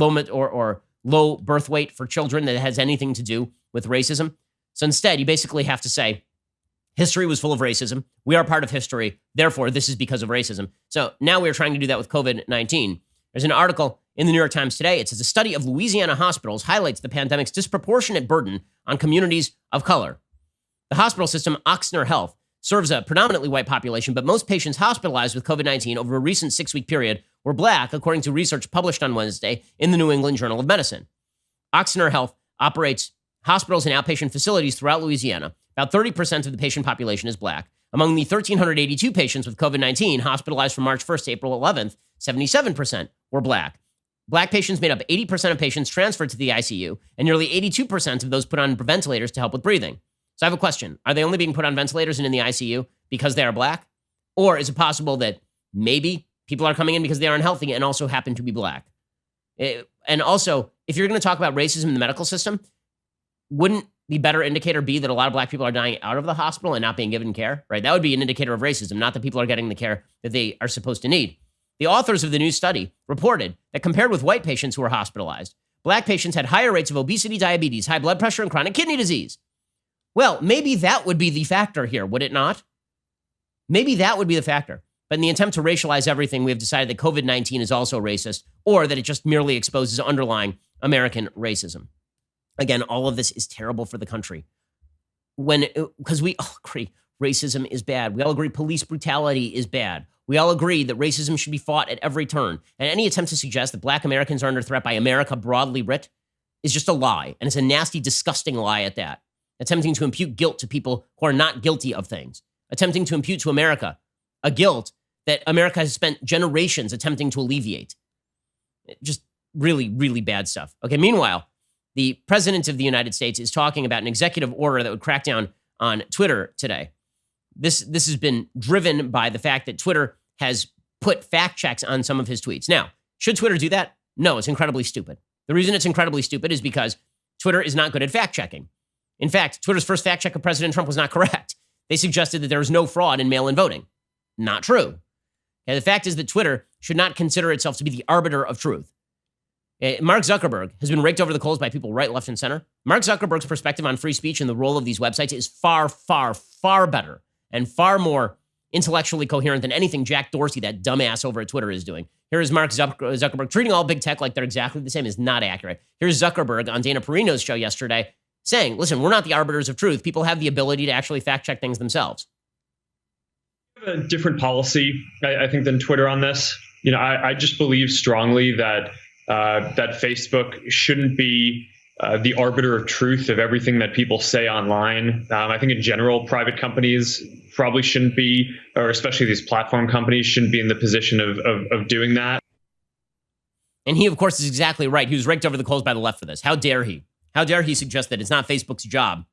low birth weight for children that has anything to do with racism. So instead, you basically have to say, history was full of racism. We are part of history. Therefore, this is because of racism. So now we're trying to do that with COVID-19. There's an article in the New York Times today. It says a study of Louisiana hospitals highlights the pandemic's disproportionate burden on communities of color. The hospital system, Ochsner Health, serves a predominantly white population, but most patients hospitalized with COVID-19 over a recent 6-week period were black, according to research published on Wednesday in the New England Journal of Medicine. Ochsner Health operates hospitals and outpatient facilities throughout Louisiana. About 30% of the patient population is black. Among the 1,382 patients with COVID-19 hospitalized from March 1st to April 11th, 77% were black. Black patients made up 80% of patients transferred to the ICU, and nearly 82% of those put on ventilators to help with breathing. So I have a question. Are they only being put on ventilators and in the ICU because they are black? Or is it possible that maybe people are coming in because they are unhealthy and also happen to be black? And also, if you're going to talk about racism in the medical system, wouldn't the better indicator be that a lot of black people are dying out of the hospital and not being given care, right? That would be an indicator of racism, not that people are getting the care that they are supposed to need. The authors of the new study reported that compared with white patients who were hospitalized, black patients had higher rates of obesity, diabetes, high blood pressure, and chronic kidney disease. Well, maybe that would be the factor here, would it not? Maybe that would be the factor. But in the attempt to racialize everything, we have decided that COVID-19 is also racist, or that it just merely exposes underlying American racism. Again, all of this is terrible for the country. Because we all agree racism is bad. We all agree police brutality is bad. We all agree that racism should be fought at every turn. And any attempt to suggest that black Americans are under threat by America broadly writ is just a lie. And it's a nasty, disgusting lie at that. Attempting to impute guilt to people who are not guilty of things. Attempting to impute to America a guilt that America has spent generations attempting to alleviate. Just really, really bad stuff. Okay, meanwhile, the president of the United States is talking about an executive order that would crack down on Twitter today. This has been driven by the fact that Twitter has put fact checks on some of his tweets. Now, should Twitter do that? No, it's incredibly stupid. The reason it's incredibly stupid is because Twitter is not good at fact checking. In fact, Twitter's first fact check of President Trump was not correct. They suggested that there was no fraud in mail-in voting. Not true. Okay, the fact is that Twitter should not consider itself to be the arbiter of truth. Mark Zuckerberg has been raked over the coals by people right, left, and center. Mark Zuckerberg's perspective on free speech and the role of these websites is far, far, far better and far more intellectually coherent than anything Jack Dorsey, that dumbass over at Twitter, is doing. Here is Mark Zuckerberg treating all big tech like they're exactly the same is not accurate. Here's Zuckerberg on Dana Perino's show yesterday saying, listen, we're not the arbiters of truth. People have the ability to actually fact check things themselves. A different policy, I think, than Twitter on this. I just believe strongly that that Facebook shouldn't be the arbiter of truth of everything that people say online. I think in general, private companies probably shouldn't be, or especially these platform companies shouldn't be in the position of doing that. And he, of course, is exactly right. He was raked over the coals by the left for this. How dare he? How dare he suggest that it's not Facebook's job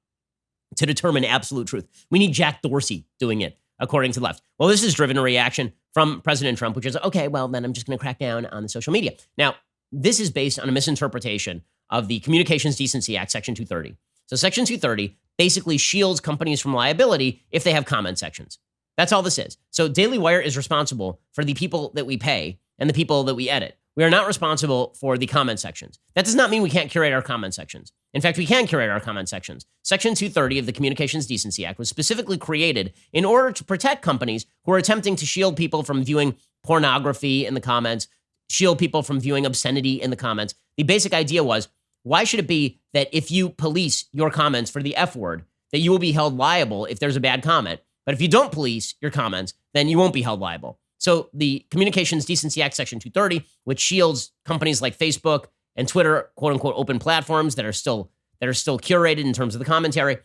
to determine absolute truth? We need Jack Dorsey doing it, according to the left. Well, this has driven a reaction from President Trump, which is, okay, well, then I'm just going to crack down on the social media. Now, this is based on a misinterpretation of the Communications Decency Act, Section 230. So Section 230 basically shields companies from liability if they have comment sections. That's all this is. So Daily Wire is responsible for the people that we pay and the people that we edit. We are not responsible for the comment sections. That does not mean we can't curate our comment sections. In fact, we can curate our comment sections. Section 230 of the Communications Decency Act was specifically created in order to protect companies who are attempting to shield people from viewing pornography in the comments, shield people from viewing obscenity in the comments. The basic idea was, why should it be that if you police your comments for the F word, that you will be held liable if there's a bad comment? But if you don't police your comments, then you won't be held liable. So the Communications Decency Act, Section 230, which shields companies like Facebook and Twitter, quote unquote, open platforms that are still curated in terms of the commentary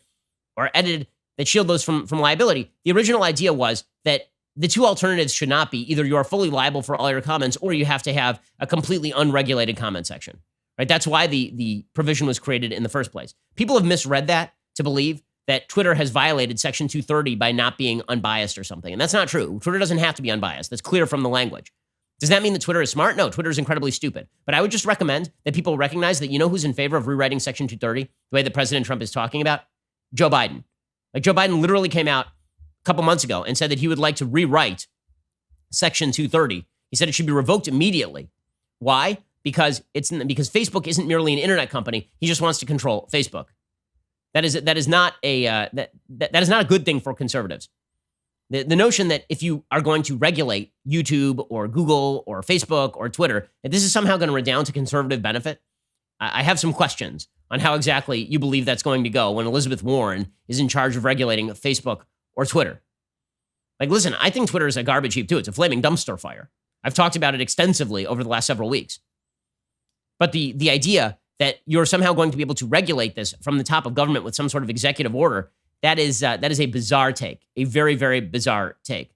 or edited, that shield those from liability. The original idea was that the two alternatives should not be either you are fully liable for all your comments or you have to have a completely unregulated comment section. Right? That's why the provision was created in the first place. People have misread that to believe that Twitter has violated Section 230 by not being unbiased or something. And that's not true. Twitter doesn't have to be unbiased. That's clear from the language. Does that mean that Twitter is smart? No, Twitter is incredibly stupid. But I would just recommend that people recognize that, you know who's in favor of rewriting Section 230 the way that President Trump is talking about? Joe Biden. Like, Joe Biden literally came out a couple months ago and said that he would like to rewrite Section 230. He said it should be revoked immediately. Why? Because Facebook isn't merely an internet company. He just wants to control Facebook. That is not a good thing for conservatives. The notion that if you are going to regulate YouTube or Google or Facebook or Twitter, that this is somehow going to redound to conservative benefit, I have some questions on how exactly you believe that's going to go when Elizabeth Warren is in charge of regulating Facebook or Twitter. Like, listen, I think Twitter is a garbage heap too. It's a flaming dumpster fire. I've talked about it extensively over the last several weeks. But the idea that you're somehow going to be able to regulate this from the top of government with some sort of executive order, that is a bizarre take, a very, very bizarre take.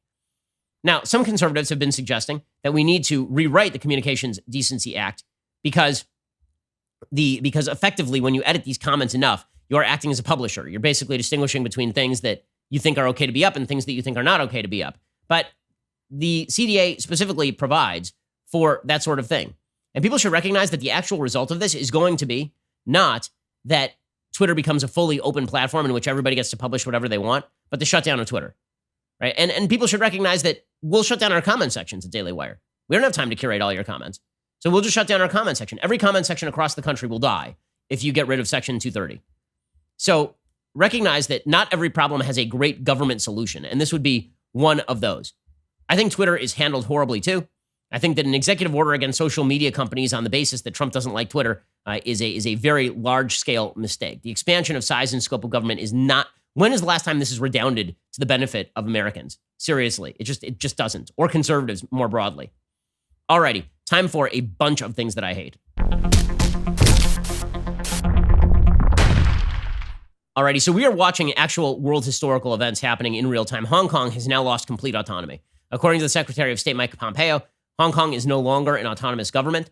Now, some conservatives have been suggesting that we need to rewrite the Communications Decency Act because effectively when you edit these comments enough, you're acting as a publisher. You're basically distinguishing between things that you think are okay to be up and things that you think are not okay to be up. But the CDA specifically provides for that sort of thing. And people should recognize that the actual result of this is going to be not that Twitter becomes a fully open platform in which everybody gets to publish whatever they want, but the shutdown of Twitter, right? And people should recognize that we'll shut down our comment sections at Daily Wire. We don't have time to curate all your comments. So we'll just shut down our comment section. Every comment section across the country will die if you get rid of Section 230. So recognize that not every problem has a great government solution, and this would be one of those. I think Twitter is handled horribly too. I think that an executive order against social media companies on the basis that Trump doesn't like Twitter is a very large-scale mistake. The expansion of size and scope of government is not. When is the last time this has redounded to the benefit of Americans? Seriously, it just doesn't. Or conservatives more broadly. Alrighty, time for a bunch of things that I hate. Alrighty, so we are watching actual world historical events happening in real time. Hong Kong has now lost complete autonomy. According to the Secretary of State, Mike Pompeo, Hong Kong is no longer an autonomous government.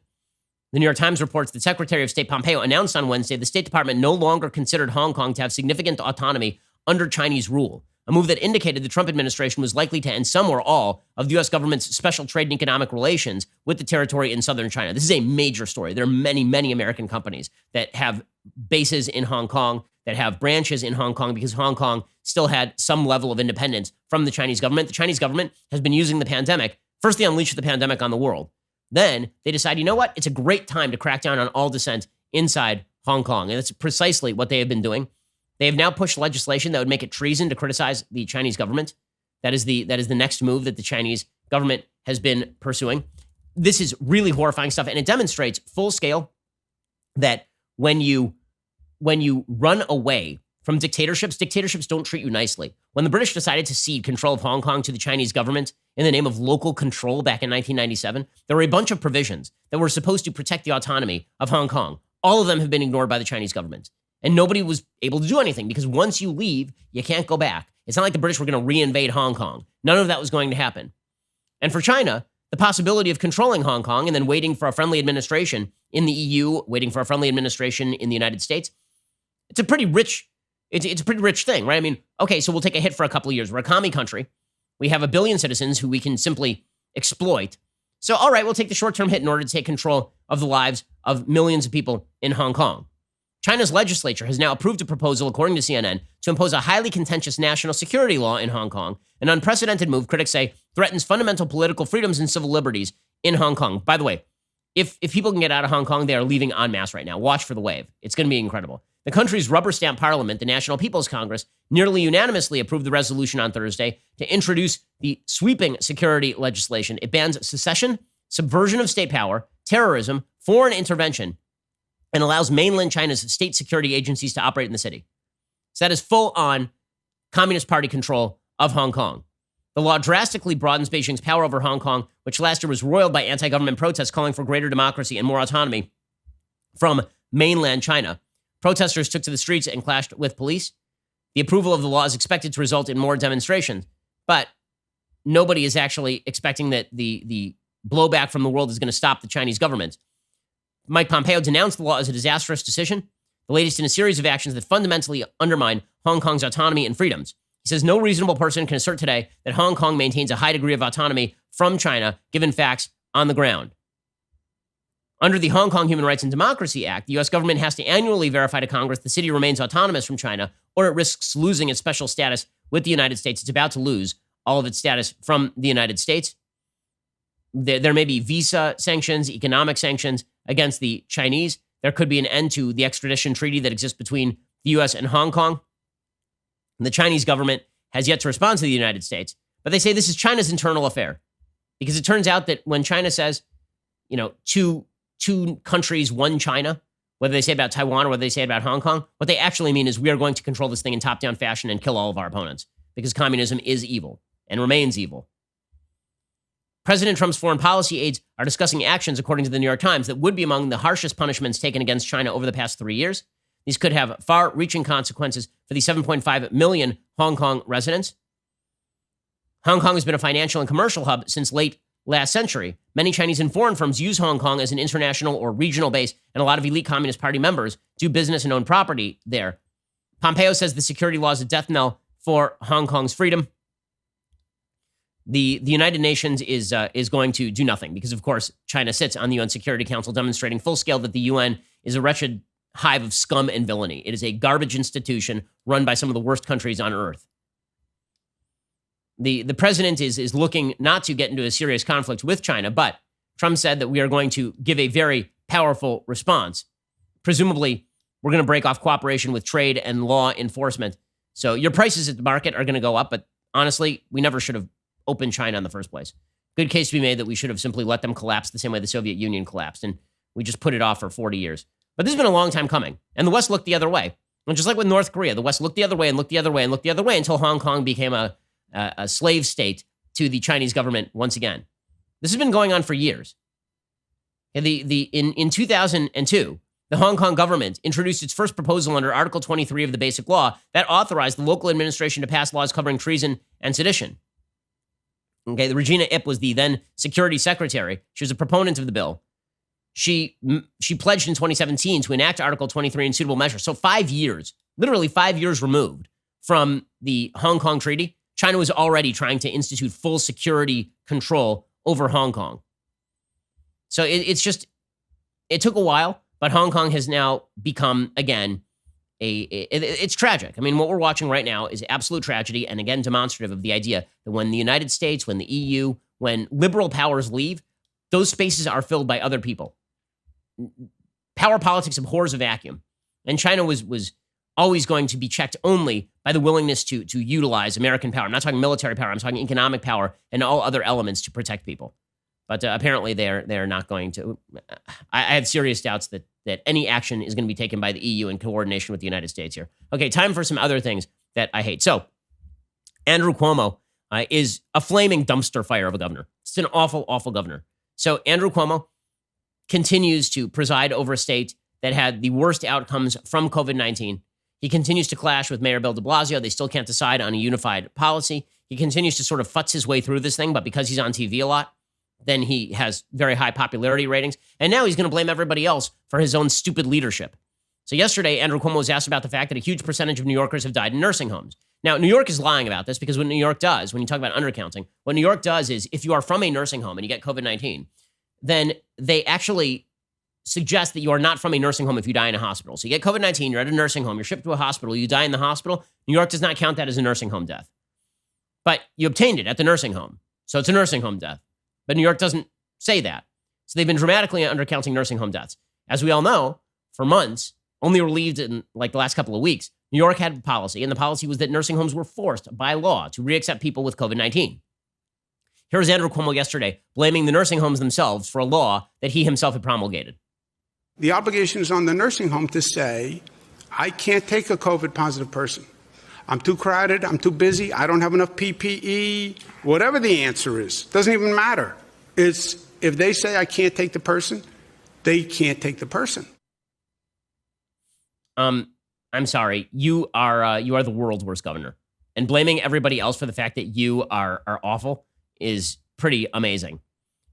The New York Times reports that Secretary of State Pompeo announced on Wednesday the State Department no longer considered Hong Kong to have significant autonomy under Chinese rule, a move that indicated the Trump administration was likely to end some or all of the U.S. government's special trade and economic relations with the territory in southern China. This is a major story. There are many, many American companies that have bases in Hong Kong, that have branches in Hong Kong, because Hong Kong still had some level of independence from the Chinese government. The Chinese government has been using the pandemic. First, they unleashed the pandemic on the world. Then they decide, you know what? It's a great time to crack down on all dissent inside Hong Kong. And that's precisely what they have been doing. They have now pushed legislation that would make it treason to criticize the Chinese government. That is the next move that the Chinese government has been pursuing. This is really horrifying stuff, and it demonstrates full scale that when you run away from dictatorships don't treat you nicely. When the British decided to cede control of Hong Kong to the Chinese government in the name of local control back in 1997, there were a bunch of provisions that were supposed to protect the autonomy of Hong Kong. All of them have been ignored by the Chinese government. And nobody was able to do anything because once you leave, you can't go back. It's not like the British were going to reinvade Hong Kong. None of that was going to happen. And for China, the possibility of controlling Hong Kong and then waiting for a friendly administration in the EU, waiting for a friendly administration in the United States, it's a pretty rich thing, right? I mean, okay, so we'll take a hit for a couple of years. We're a commie country. We have 1 billion citizens who we can simply exploit. So, all right, we'll take the short-term hit in order to take control of the lives of millions of people in Hong Kong. China's legislature has now approved a proposal, according to CNN, to impose a highly contentious national security law in Hong Kong, an unprecedented move, critics say, threatens fundamental political freedoms and civil liberties in Hong Kong. By the way, if people can get out of Hong Kong, they are leaving en masse right now. Watch for the wave. It's going to be incredible. The country's rubber stamp parliament, the National People's Congress, nearly unanimously approved the resolution on Thursday to introduce the sweeping security legislation. It bans secession, subversion of state power, terrorism, foreign intervention, and allows mainland China's state security agencies to operate in the city. So that is full-on Communist Party control of Hong Kong. The law drastically broadens Beijing's power over Hong Kong, which last year was roiled by anti-government protests calling for greater democracy and more autonomy from mainland China. Protesters took to the streets and clashed with police. The approval of the law is expected to result in more demonstrations, but nobody is actually expecting that the blowback from the world is going to stop the Chinese government. Mike Pompeo denounced the law as a disastrous decision, the latest in a series of actions that fundamentally undermine Hong Kong's autonomy and freedoms. He says no reasonable person can assert today that Hong Kong maintains a high degree of autonomy from China, given facts on the ground. Under the Hong Kong Human Rights and Democracy Act, the U.S. government has to annually verify to Congress the city remains autonomous from China, or it risks losing its special status with the United States. It's about to lose all of its status from the United States. There may be visa sanctions, economic sanctions against the Chinese. There could be an end to the extradition treaty that exists between the U.S. and Hong Kong. And the Chinese government has yet to respond to the United States, but they say this is China's internal affair, because it turns out that when China says, two countries, one China, whether they say about Taiwan or whether they say about Hong Kong, what they actually mean is we are going to control this thing in top-down fashion and kill all of our opponents, because communism is evil and remains evil. President Trump's foreign policy aides are discussing actions, according to the New York Times, that would be among the harshest punishments taken against China over the past 3 years. These could have far-reaching consequences for the 7.5 million Hong Kong residents. Hong Kong has been a financial and commercial hub since late last century. Many Chinese and foreign firms use Hong Kong as an international or regional base, and a lot of elite Communist Party members do business and own property there. Pompeo says the security law is a death knell for Hong Kong's freedom. The United Nations is going to do nothing because, of course, China sits on the UN Security Council, demonstrating full scale that the UN is a wretched hive of scum and villainy. It is a garbage institution run by some of the worst countries on earth. The president is looking not to get into a serious conflict with China, but Trump said that we are going to give a very powerful response. Presumably, we're going to break off cooperation with trade and law enforcement. So your prices at the market are going to go up, but honestly, we never should have opened China in the first place. Good case to be made that we should have simply let them collapse the same way the Soviet Union collapsed, and we just put it off for 40 years. But this has been a long time coming, and the West looked the other way. And just like with North Korea, the West looked the other way and looked the other way and looked the other way until Hong Kong became a slave state to the Chinese government once again. This has been going on for years. In 2002, the Hong Kong government introduced its first proposal under Article 23 of the Basic Law that authorized the local administration to pass laws covering treason and sedition. Okay, the Regina Ip was the then security secretary. She was a proponent of the bill. She pledged in 2017 to enact Article 23 in suitable measures. So 5 years, literally 5 years removed from the Hong Kong Treaty, China was already trying to institute full security control over Hong Kong. So it took a while, but Hong Kong has now become, again, it's tragic. I mean, what we're watching right now is absolute tragedy, and again, demonstrative of the idea that when the United States, when the EU, when liberal powers leave, those spaces are filled by other people. Power politics abhors a vacuum. And China was always going to be checked only by the willingness to utilize American power. I'm not talking military power. I'm talking economic power and all other elements to protect people. But apparently they're not going to. I have serious doubts that any action is going to be taken by the EU in coordination with the United States here. Okay, time for some other things that I hate. So Andrew Cuomo is a flaming dumpster fire of a governor. It's an awful, awful governor. So Andrew Cuomo continues to preside over a state that had the worst outcomes from COVID-19. He continues to clash with Mayor Bill de Blasio. They still can't decide on a unified policy. He continues to sort of futz his way through this thing, but because he's on TV a lot, then he has very high popularity ratings. And now he's going to blame everybody else for his own stupid leadership. So yesterday, Andrew Cuomo was asked about the fact that a huge percentage of New Yorkers have died in nursing homes. Now, New York is lying about this because what New York does, when you talk about undercounting, what New York does is if you are from a nursing home and you get COVID-19, then they actually suggest that you are not from a nursing home if you die in a hospital. So you get COVID-19, you're at a nursing home, you're shipped to a hospital, you die in the hospital. New York does not count that as a nursing home death. But you obtained it at the nursing home. So it's a nursing home death. But New York doesn't say that. So they've been dramatically undercounting nursing home deaths. As we all know, for months, only relieved in like the last couple of weeks, New York had a policy, and the policy was that nursing homes were forced by law to reaccept people with COVID-19. Here's Andrew Cuomo yesterday blaming the nursing homes themselves for a law that he himself had promulgated. The obligation is on the nursing home to say, I can't take a COVID positive person. I'm too crowded. I'm too busy. I don't have enough PPE. Whatever the answer is, doesn't even matter. It's if they say I can't take the person, they can't take the person. I'm sorry. You are the world's worst governor, and blaming everybody else for the fact that you are awful is pretty amazing.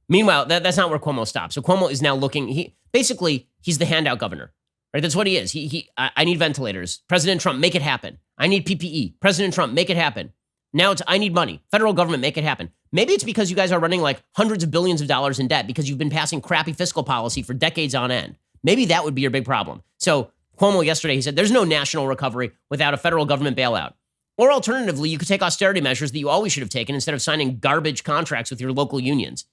Meanwhile, that's not where Cuomo stops. So Cuomo is now looking. He's the handout governor, right? That's what he is. I need ventilators. President Trump, make it happen. I need PPE. President Trump, make it happen. Now it's I need money. Federal government, make it happen. Maybe it's because you guys are running like hundreds of billions of dollars in debt because you've been passing crappy fiscal policy for decades on end. Maybe that would be your big problem. So Cuomo yesterday, he said, there's no national recovery without a federal government bailout. Or alternatively, you could take austerity measures that you always should have taken instead of signing garbage contracts with your local unions.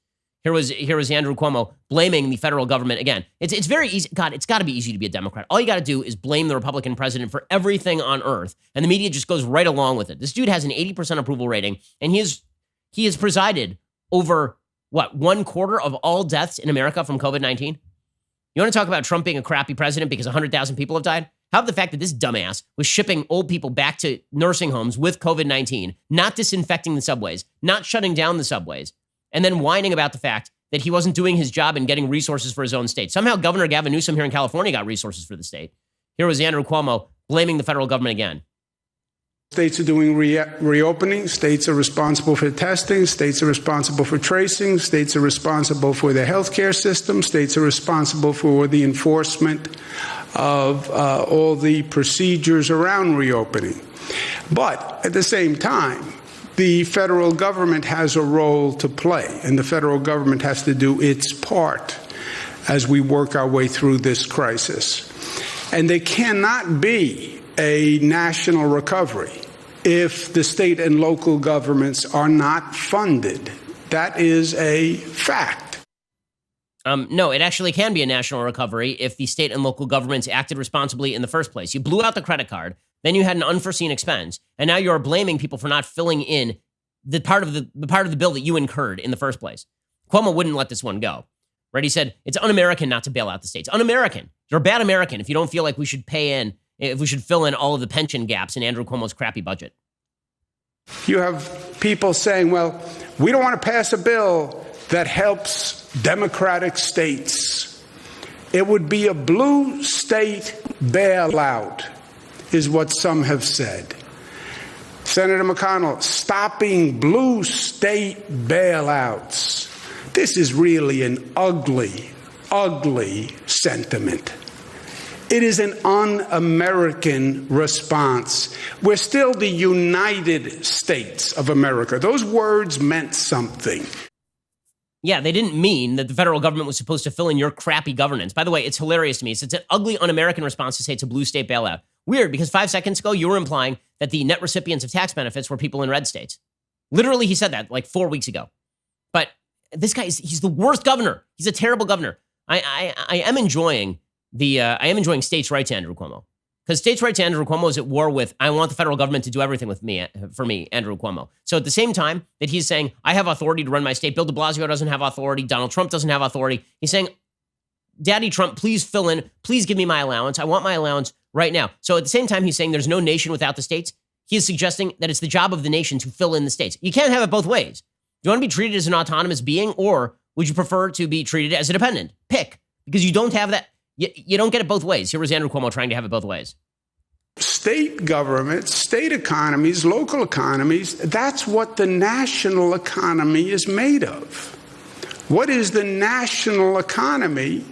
Here was Andrew Cuomo blaming the federal government again. It's very easy. God, it's got to be easy to be a Democrat. All you got to do is blame the Republican president for everything on earth, and the media just goes right along with it. This dude has an 80% approval rating, and he has presided over, what, 1/4 of all deaths in America from COVID-19? You want to talk about Trump being a crappy president because 100,000 people have died? How about the fact that this dumbass was shipping old people back to nursing homes with COVID-19, not disinfecting the subways, not shutting down the subways, and then whining about the fact that he wasn't doing his job and getting resources for his own state. Somehow Governor Gavin Newsom here in California got resources for the state. Here was Andrew Cuomo blaming the federal government again. States are doing reopening. States are responsible for testing. States are responsible for tracing. States are responsible for the healthcare system. States are responsible for the enforcement of all the procedures around reopening. But at the same time, the federal government has a role to play, and the federal government has to do its part as we work our way through this crisis. And there cannot be a national recovery if the state and local governments are not funded. That is a fact. No, it actually can be a national recovery if the state and local governments acted responsibly in the first place. You blew out the credit card, then you had an unforeseen expense, and now you're blaming people for not filling in the part of the bill that you incurred in the first place. Cuomo wouldn't let this one go. Right? He said it's un-American not to bail out the states. Un-American. You're a bad American if you don't feel like we should fill in all of the pension gaps in Andrew Cuomo's crappy budget. You have people saying, well, we don't want to pass a bill that helps Democratic states. It would be a blue state bailout, is what some have said. Senator McConnell, stopping blue state bailouts. This is really an ugly, ugly sentiment. It is an un-American response. We're still the United States of America. Those words meant something. Yeah, they didn't mean that the federal government was supposed to fill in your crappy governance. By the way, it's hilarious to me. It's an ugly, un-American response to say it's a blue state bailout. Weird, because 5 seconds ago, you were implying that the net recipients of tax benefits were people in red states. Literally, he said that like 4 weeks ago. But This guy he's the worst governor. He's a terrible governor. I am enjoying states' rights, Andrew Cuomo. Because states' rights, Andrew Cuomo is at war with, I want the federal government to do everything for me, Andrew Cuomo. So at the same time that he's saying, I have authority to run my state, Bill de Blasio doesn't have authority, Donald Trump doesn't have authority, he's saying, Daddy Trump, please fill in, please give me my allowance. I want my allowance right now. So at the same time he's saying there's no nation without the states, he is suggesting that it's the job of the nation to fill in the states. You can't have it both ways. Do you want to be treated as an autonomous being, or would you prefer to be treated as a dependent? Pick, because you don't have that. You don't get it both ways. Here was Andrew Cuomo trying to have it both ways. State governments, state economies, local economies, that's what the national economy is made of. What is the national economy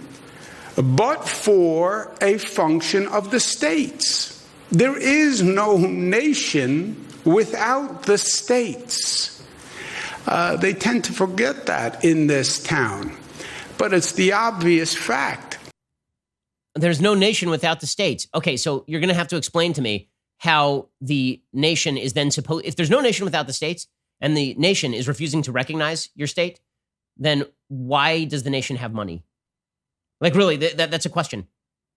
but for a function of the states? There is no nation without the states. They tend to forget that in this town, but it's the obvious fact. There's no nation without the states. Okay, so you're going to have to explain to me how the nation is then supposed, if there's no nation without the states and the nation is refusing to recognize your state, then why does the nation have money? Like, really, that's a question.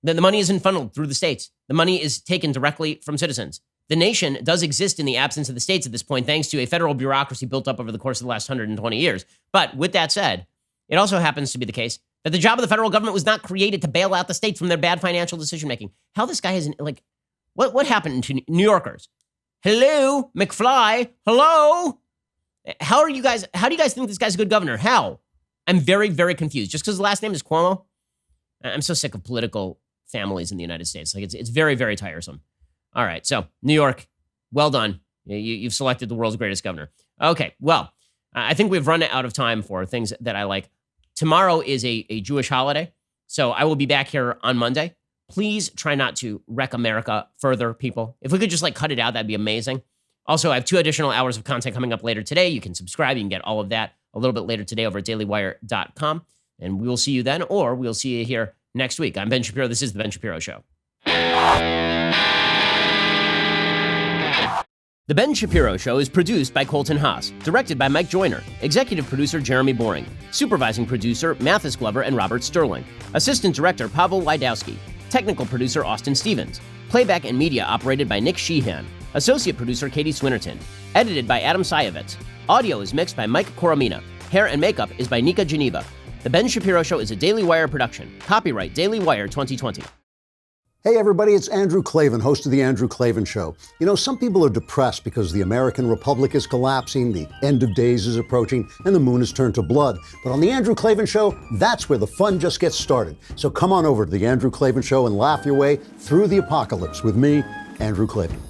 The money isn't funneled through the states. The money is taken directly from citizens. The nation does exist in the absence of the states at this point, thanks to a federal bureaucracy built up over the course of the last 120 years. But with that said, it also happens to be the case that the job of the federal government was not created to bail out the states from their bad financial decision-making. How this guy isn't, like, what happened to New Yorkers? Hello, McFly, hello? How do you guys think this guy's a good governor? How? I'm very, very confused. Just because the last name is Cuomo? I'm so sick of political families in the United States. Like, it's very, very tiresome. All right, so New York, well done. You've selected the world's greatest governor. Okay, well, I think we've run out of time for things that I like. Tomorrow is a Jewish holiday, so I will be back here on Monday. Please try not to wreck America further, people. If we could just cut it out, that'd be amazing. Also, I have 2 additional hours of content coming up later today. You can subscribe. You can get all of that a little bit later today over at dailywire.com. And we will see you then, or we'll see you here next week. I'm Ben Shapiro. This is The Ben Shapiro Show. The Ben Shapiro Show is produced by Colton Haas, directed by Mike Joyner, executive producer Jeremy Boring, supervising producer Mathis Glover and Robert Sterling, assistant director Pavel Wydowski, technical producer Austin Stevens, playback and media operated by Nick Sheehan, associate producer Katie Swinnerton, edited by Adam Sayevitz. Audio is mixed by Mike Coromina. Hair and makeup is by Nika Geneva. The Ben Shapiro Show is a Daily Wire production. Copyright Daily Wire 2020. Hey everybody, it's Andrew Klavan, host of The Andrew Klavan Show. You know, some people are depressed because the American Republic is collapsing, the end of days is approaching, and the moon has turned to blood. But on The Andrew Klavan Show, that's where the fun just gets started. So come on over to The Andrew Klavan Show and laugh your way through the apocalypse with me, Andrew Klavan.